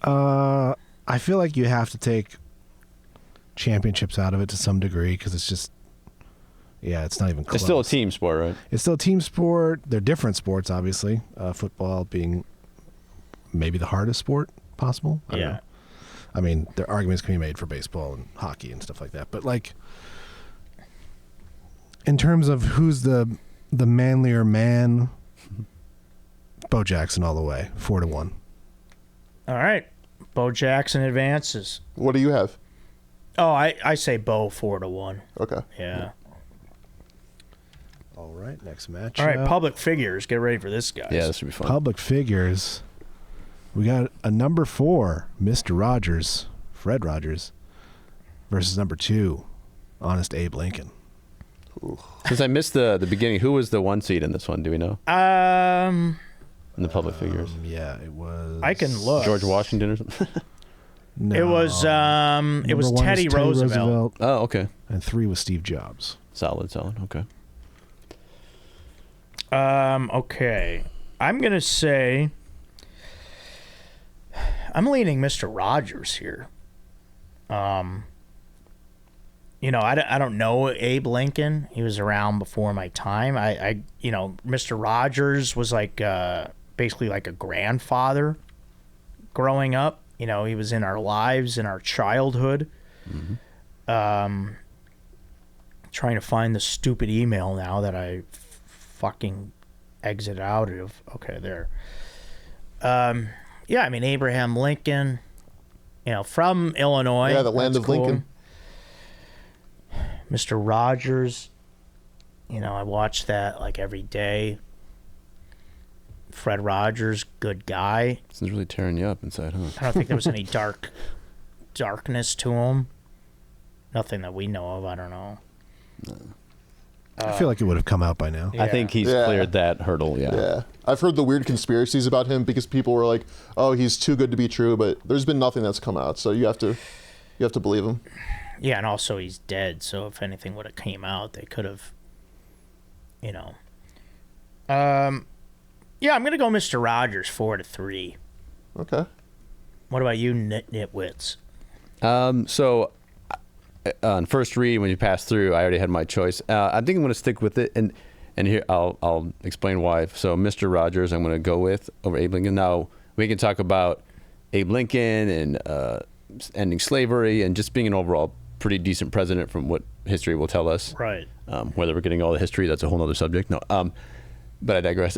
I feel like you have to take championships out of it to some degree because it's just, it's not even close. It's still a team sport, right? It's still a team sport. They're different sports, obviously. Football being maybe the hardest sport possible. I don't know. I mean, there are arguments can be made for baseball and hockey and stuff like that. But, like, in terms of who's the manlier man, Bo Jackson all the way, 4-1. All right. Bo Jackson advances. What do you have? Oh, I say Bo 4-1. Okay. Yeah. All right, next match. All right, public figures. Get ready for this, guys. Yeah, this should be fun. Public figures. We got a number 4, Mr. Rogers, Fred Rogers, versus number 2, Honest Abe Lincoln. Ooh. Since I missed the beginning, who was the 1 seed in this one? Do we know? In the public figures. Yeah, it was. I can look. George Washington or something? No. It was Teddy Roosevelt. Oh, okay. And 3 was Steve Jobs. Solid. Okay. Okay. I'm going to say I'm leaning Mr. Rogers here. I don't know Abe Lincoln. He was around before my time. Mr. Rogers was like basically like a grandfather growing up. He was in our lives, in our childhood. Mm-hmm. Trying to find the stupid email now that I fucking exit out of. Okay, there. Abraham Lincoln, from Illinois. Yeah, the land of Lincoln. Mr. Rogers, I watch that like every day. Fred Rogers, good guy. This is really tearing you up inside, huh? I don't think there was any darkness to him. Nothing that we know of. I don't know. No. I feel like it would have come out by now. I think he's cleared that hurdle. Yeah. I've heard the weird conspiracies about him because people were like, "Oh, he's too good to be true," but there's been nothing that's come out, so you have to believe him. Yeah, and also he's dead, so if anything would have came out, they could have, I'm gonna go Mr. Rogers 4-3. Okay. What about you, nitwits? So on first read, when you pass through, I already had my choice. I think I'm going to stick with it, and here I'll explain why. So Mr. Rogers, I'm going to go with over Abe Lincoln. Now we can talk about Abe Lincoln and ending slavery and just being an overall pretty decent president from what history will tell us. Right. Whether we're getting all the history, that's a whole other subject. No. But I digress.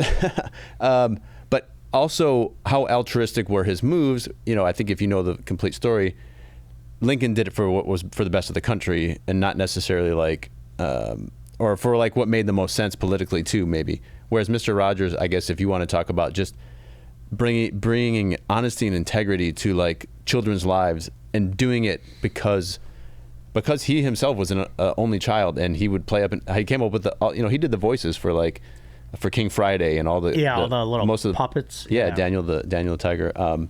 But also, how altruistic were his moves? I think if you know the complete story, Lincoln did it for what was for the best of the country, and not necessarily like, or for like what made the most sense politically too, maybe. Whereas Mr. Rogers, I guess, if you want to talk about just bringing honesty and integrity to like children's lives and doing it because he himself was an only child, and he would play up, and he came up with he did the voices for King Friday and all the little most of the puppets. Daniel the tiger.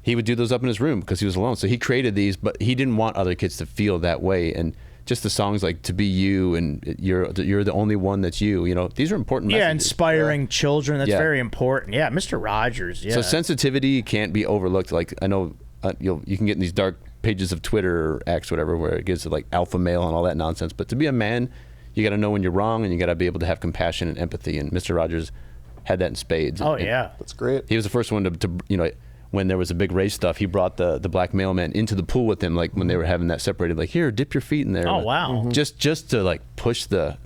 He would do those up in his room because he was alone. So he created these, but he didn't want other kids to feel that way. And just the songs like "To Be You" and "You're the Only One That's You." These are important messages. Yeah, inspiring children. That's very important. Yeah, Mr. Rogers. Yeah. So sensitivity can't be overlooked. Like I know you can get in these dark pages of Twitter or X, whatever, where it gives like alpha male and all that nonsense. But to be a man, you got to know when you're wrong, and you got to be able to have compassion and empathy. And Mr. Rogers had that in spades. Oh yeah, that's great. He was the first one to when there was a big race stuff, he brought the black mailman into the pool with him, like when they were having that separated. Like, here, dip your feet in there. Oh wow! Just to like push the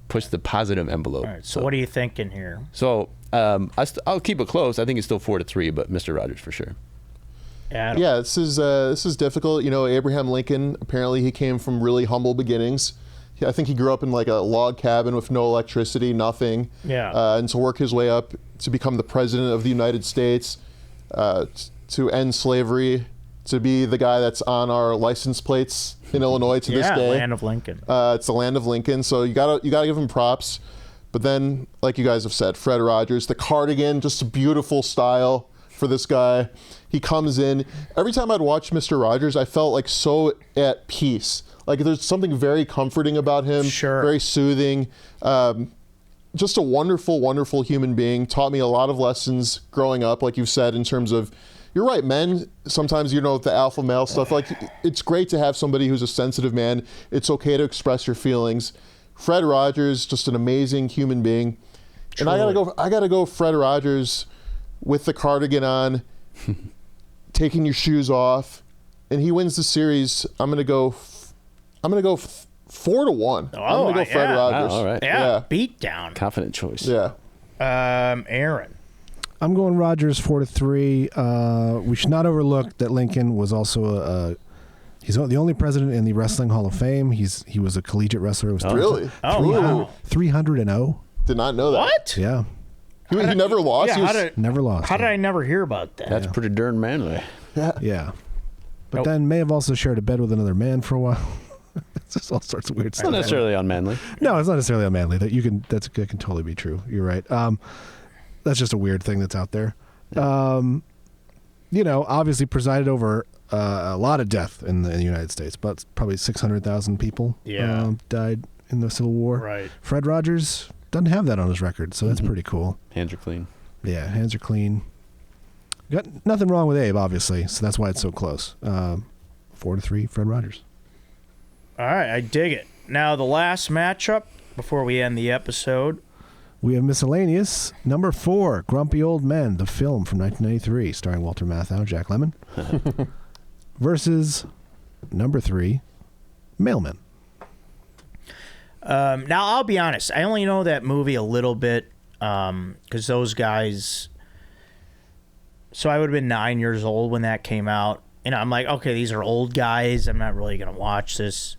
positive envelope. All right, so what are you thinking here? So I'll keep it close. I think it's still 4-3, but Mr. Rogers for sure. Yeah, this is difficult. Abraham Lincoln, apparently he came from really humble beginnings. I think he grew up in like a log cabin with no electricity, nothing. Yeah. And to work his way up to become the president of the United States, to end slavery, to be the guy that's on our license plates in Illinois to this day. Land of Lincoln. It's the land of Lincoln. So you gotta give him props. But then, like you guys have said, Fred Rogers, the cardigan, just a beautiful style for this guy. He comes in. Every time I'd watch Mr. Rogers, I felt like so at peace. Like there's something very comforting about him. Sure. Very soothing. Just a wonderful, wonderful human being. Taught me a lot of lessons growing up, like you've said, in terms of, you're right, men, sometimes, the alpha male stuff, like it's great to have somebody who's a sensitive man. It's okay to express your feelings. Fred Rogers, just an amazing human being. Truly. And I gotta go Fred Rogers with the cardigan on, taking your shoes off, and he wins the series. I'm gonna go 4-1. I'm gonna go Fred Rogers. Wow, all right. Yeah, beat down. Confident choice. Yeah. Aaron. I'm going Rogers 4-3. We should not overlook that Lincoln was also he's the only president in the Wrestling Hall of Fame. He was a collegiate wrestler. Really? Oh, wow. 300-0. Did not know that. What? Yeah. He never lost. Yeah, never lost. How did I never hear about that? That's pretty darn manly. Yeah. But then may have also shared a bed with another man for a while. It's just all sorts of weird stuff. Not necessarily unmanly. No, it's not necessarily unmanly. That can totally be true. You're right. That's just a weird thing that's out there. Obviously presided over a lot of death in the United States, but probably 600,000 people died in the Civil War. Right. Fred Rogers doesn't have that on his record, so that's pretty cool. Hands are clean. Yeah, hands are clean. Got nothing wrong with Abe, obviously, so that's why it's so close. 4-3, Fred Rogers. All right, I dig it. Now, the last matchup before we end the episode. We have miscellaneous. Number 4, Grumpy Old Men, the film from 1993, starring Walter Matthau, Jack Lemmon, versus number 3, Mailmen. Now, I'll be honest. I only know that movie a little bit because those guys... So I would have been 9 years old when that came out. I'm like, okay, these are old guys. I'm not really going to watch this.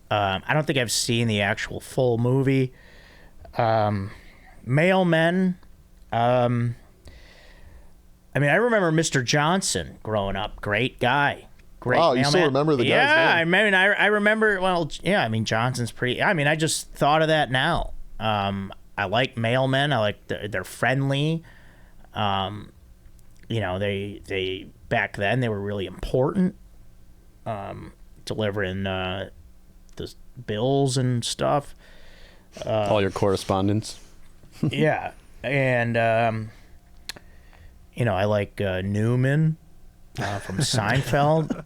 I don't think I've seen the actual full movie. Mailmen. I remember Mr. Johnson growing up. Great guy. Great mailman. You still remember the guy's name? I remember, Johnson's pretty... I just thought of that now. I like mailmen. I like... They're friendly. They back then, they were really important. Delivering the bills and stuff. All your correspondence. Yeah. And, I like Newman from Seinfeld.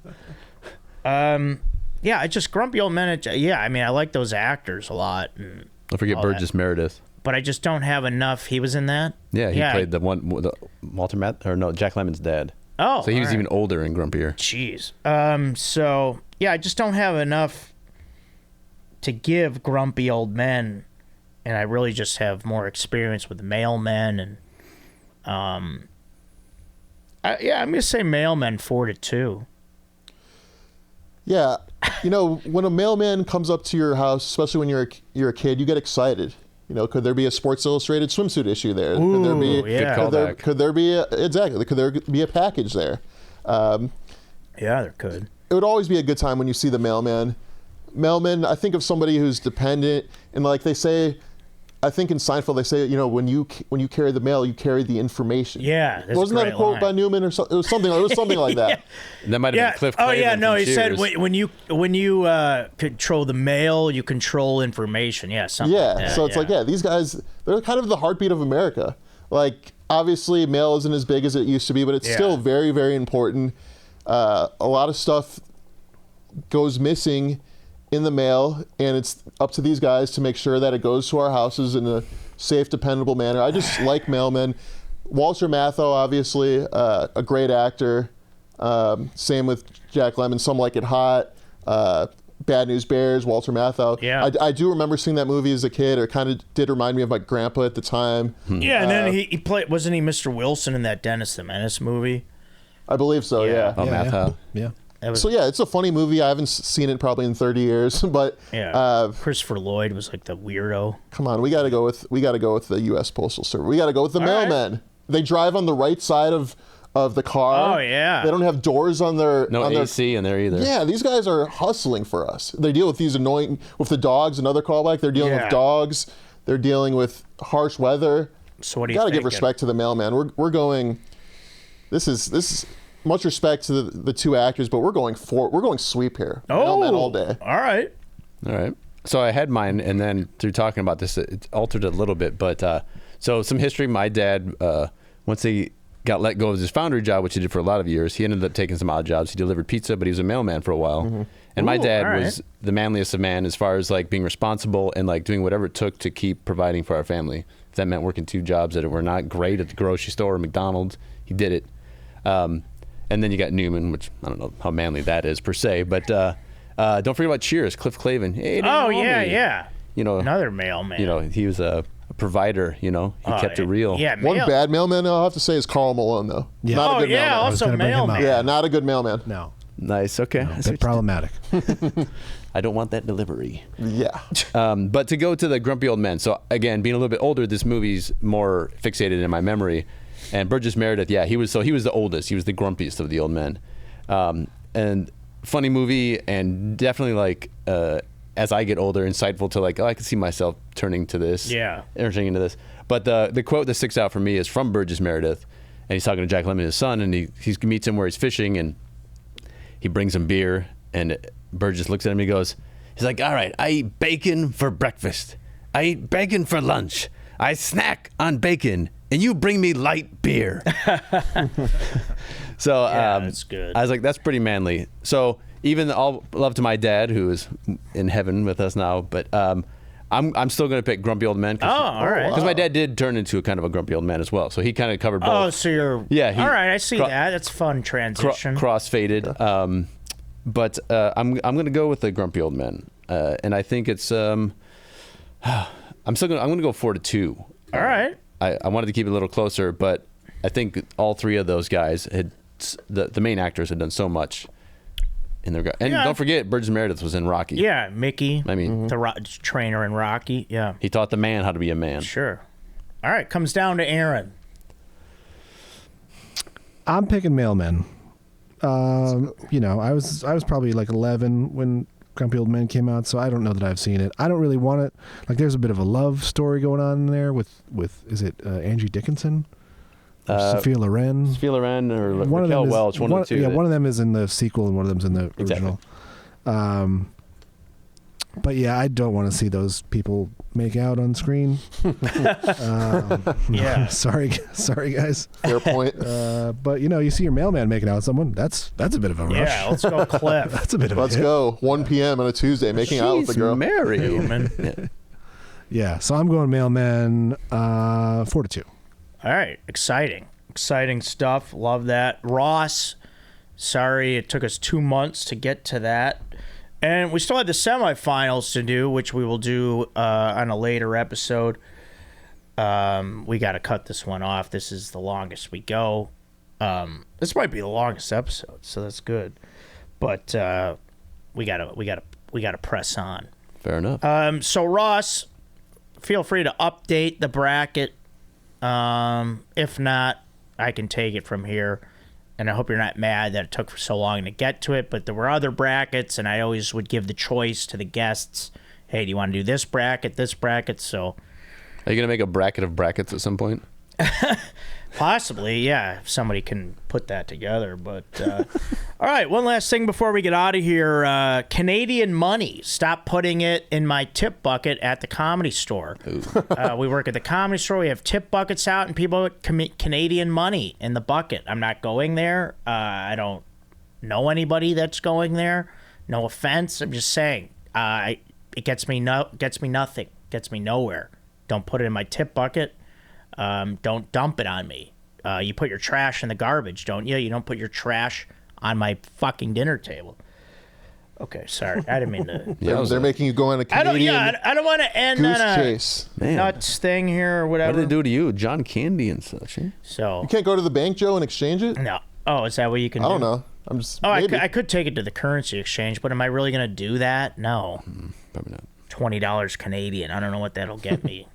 Yeah, I just grumpy old men. Yeah, I mean, I like those actors a lot. Don't forget Burgess Meredith. But I just don't have enough. He was in that? Yeah, he played the Walter Jack Lemmon's dad. Oh, so he was even older and grumpier. Jeez. So yeah, I just don't have enough to give grumpy old men, and I really just have more experience with mailmen and I'm gonna say mailmen 4-2. Yeah, when a mailman comes up to your house, especially when you're a kid, you get excited. Could there be a Sports Illustrated swimsuit issue there? Ooh, could there be? Yeah. Could there be Could there be a package there? Yeah, there could. It would always be a good time when you see the mailman. Mailman, I think of somebody who's dependent, and like they say, I think in Seinfeld they say, when you carry the mail, you carry the information. Yeah, wasn't that a quote by Newman or something? It was something like that. Yeah. That might have been Cliff Clavin. Oh yeah, no, he Cheers. said when you control the mail, you control information. Yeah, something. Yeah, like that, so it's like these guys, they're kind of the heartbeat of America. Like obviously, mail isn't as big as it used to be, but it's still very, very important. A lot of stuff goes missing in the mail, and it's up to these guys to make sure that it goes to our houses in a safe, dependable manner. I just like mailmen. Walter Matthau, obviously, a great actor. Same with Jack Lemmon. Some Like It Hot. Bad News Bears, Walter Matthau. Yeah. I do remember seeing that movie as a kid. It kind of did remind me of my grandpa at the time. Yeah, and then he played, wasn't he Mr. Wilson in that Dennis the Menace movie? I believe so, yeah. Oh, Matthau. Yeah. So yeah, it's a funny movie. I haven't seen it probably in 30 years, but Christopher Lloyd was like the weirdo. Come on, we got to go with the U.S. Postal Service. We got to go with the mailmen. Right. They drive on the right side of the car. Oh yeah. They don't have doors on their AC in there either. Yeah, these guys are hustling for us. They deal with these with the dogs. Another callback. They're dealing with dogs. They're dealing with harsh weather. So what do you got to give thinking? respect to the mailman. We're going. This is much respect to the two actors, but we're going sweep here. Mailman all day. All right. So I had mine, and then through talking about this, it altered it a little bit. But so some history. My dad, once he got let go of his foundry job, which he did for a lot of years, he ended up taking some odd jobs. He delivered pizza, but he was a mailman for a while. Mm-hmm. And my dad was the manliest of man as far as like being responsible and like doing whatever it took to keep providing for our family. If that meant working two jobs that were not great at the grocery store or McDonald's, he did it. And then you got Newman, which I don't know how manly that is per se, but don't forget about Cheers, Cliff Clavin. Hey, yeah. Another mailman. He was a provider. He kept it real. Yeah, one bad mailman I'll have to say is Karl Malone, though. Yeah. Not a good mailman. Also mailman. Yeah, not a good mailman. No. Nice. Okay. A bit problematic. I don't want that delivery. Yeah. But to go to the grumpy old men. So again, being a little bit older, this movie's more fixated in my memory. And Burgess Meredith, he was the oldest. He was the grumpiest of the old men. And funny movie, and definitely like as I get older, insightful to like, I can see myself turning to this. Yeah. Entering into this. But the quote that sticks out for me is from Burgess Meredith, and he's talking to Jack Lemmon, his son, and he meets him where he's fishing, and he brings him beer, and Burgess looks at him, he's like, all right, I eat bacon for breakfast. I eat bacon for lunch. I snack on bacon, and you bring me light beer. So that's good. I was like, that's pretty manly. So even all love to my dad, who is in heaven with us now, but I'm still going to pick grumpy old men. All right. Because my dad did turn into a kind of a grumpy old man as well, so he kind of covered both. Oh, so you're all right. I see that. That's a fun transition. Cross-faded. But I'm going to go with the grumpy old men, and I think it's I'm going to go 4-2. All right. I wanted to keep it a little closer, but I think all three of those guys had the main actors had done so much in their and don't forget Burgess Meredith was in Rocky. Yeah, Mickey. I mean, the trainer in Rocky. Yeah. He taught the man how to be a man. Sure. All right, comes down to Aaron. I'm picking mailmen. I was probably like 11 when Grumpy Old Men came out, so I don't know that I've seen it. I don't really want it. Like, there's a bit of a love story going on in there with is it Angie Dickinson? Sophia Loren? Sophia Loren or Raquel Welch, one of the two. Yeah, one of them is in the sequel and one of them's in the original. Exactly. But yeah, I don't want to see those people make out on screen. Yeah. Sorry, guys. Fair point. But you see your mailman making out with someone. That's a bit of a rush. Yeah, let's go, Cliff. That's a bit of Let's a hit. go. 1 p.m. on a Tuesday, making out with a girl. Married. Human. Yeah, so I'm going mailman 4-2. All right, exciting stuff. Love that. Ross, sorry it took us 2 months to get to that. And we still have the semifinals to do, which we will do on a later episode. We got to cut this one off. This is the longest we go. This might be the longest episode, so that's good. But we gotta press on. Fair enough. So Ross, feel free to update the bracket. If not, I can take it from here. And I hope you're not mad that it took so long to get to it, but there were other brackets, and I always would give the choice to the guests. Hey, do you want to do this bracket, so... Are you going to make a bracket of brackets at some point? Possibly, yeah, if somebody can put that together. But all right, one last thing before we get out of here. Canadian money. Stop putting it in my tip bucket at the Comedy Store. We work at the Comedy Store. We have tip buckets out, and people commit Canadian money in the bucket. I'm not going there. I don't know anybody that's going there. No offense. I'm just saying. It gets me nothing. Gets me nowhere. Don't put it in my tip bucket. Don't dump it on me. You put your trash in the garbage, don't you? You don't put your trash on my fucking dinner table. Okay, sorry. I didn't mean to. They're making you go on a Canadian I don't want to end goose on a chase. nuts thing here or whatever. What did they do to you? John Candy and such, eh? So You can't go to the bank, Joe, and exchange it? no. Oh, is that what you can do? I don't know. I'm just. Oh, maybe. I could take it to the currency exchange, but am I really going to do that? No. Probably not. $20 Canadian. I don't know what that'll get me.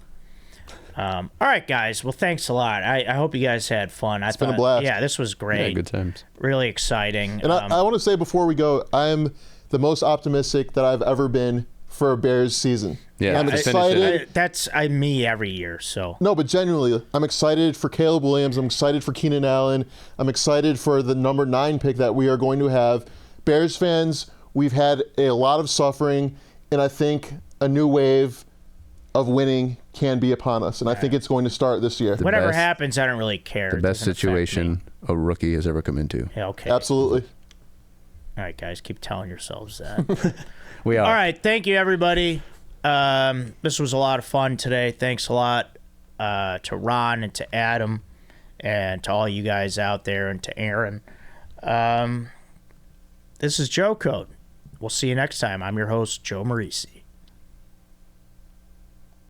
All right, guys. Well, thanks a lot. I hope you guys had fun. It's been a blast. Yeah, this was great. Yeah, good times. Really exciting. And I want to say before we go, I'm the most optimistic that I've ever been for a Bears season. Yeah, I'm I finished excited. That's me every year. So No, but genuinely, I'm excited for Caleb Williams. I'm excited for Keenan Allen. I'm excited for the number 9 pick that we are going to have. Bears fans, we've had a lot of suffering, and I think a new wave of winning can be upon us, and I think it's going to start this year. whatever best- happens, I don't really care. The It best doesn't affect me. situation a rookie has ever come into. Yeah, okay. Absolutely. All right, guys, keep telling yourselves that. We are. All right, thank you, everybody. This was a lot of fun today. Thanks a lot to Ron and to Adam and to all you guys out there and to Aaron. This is Joe Code. We'll see you next time. I'm your host, Joe Marrese.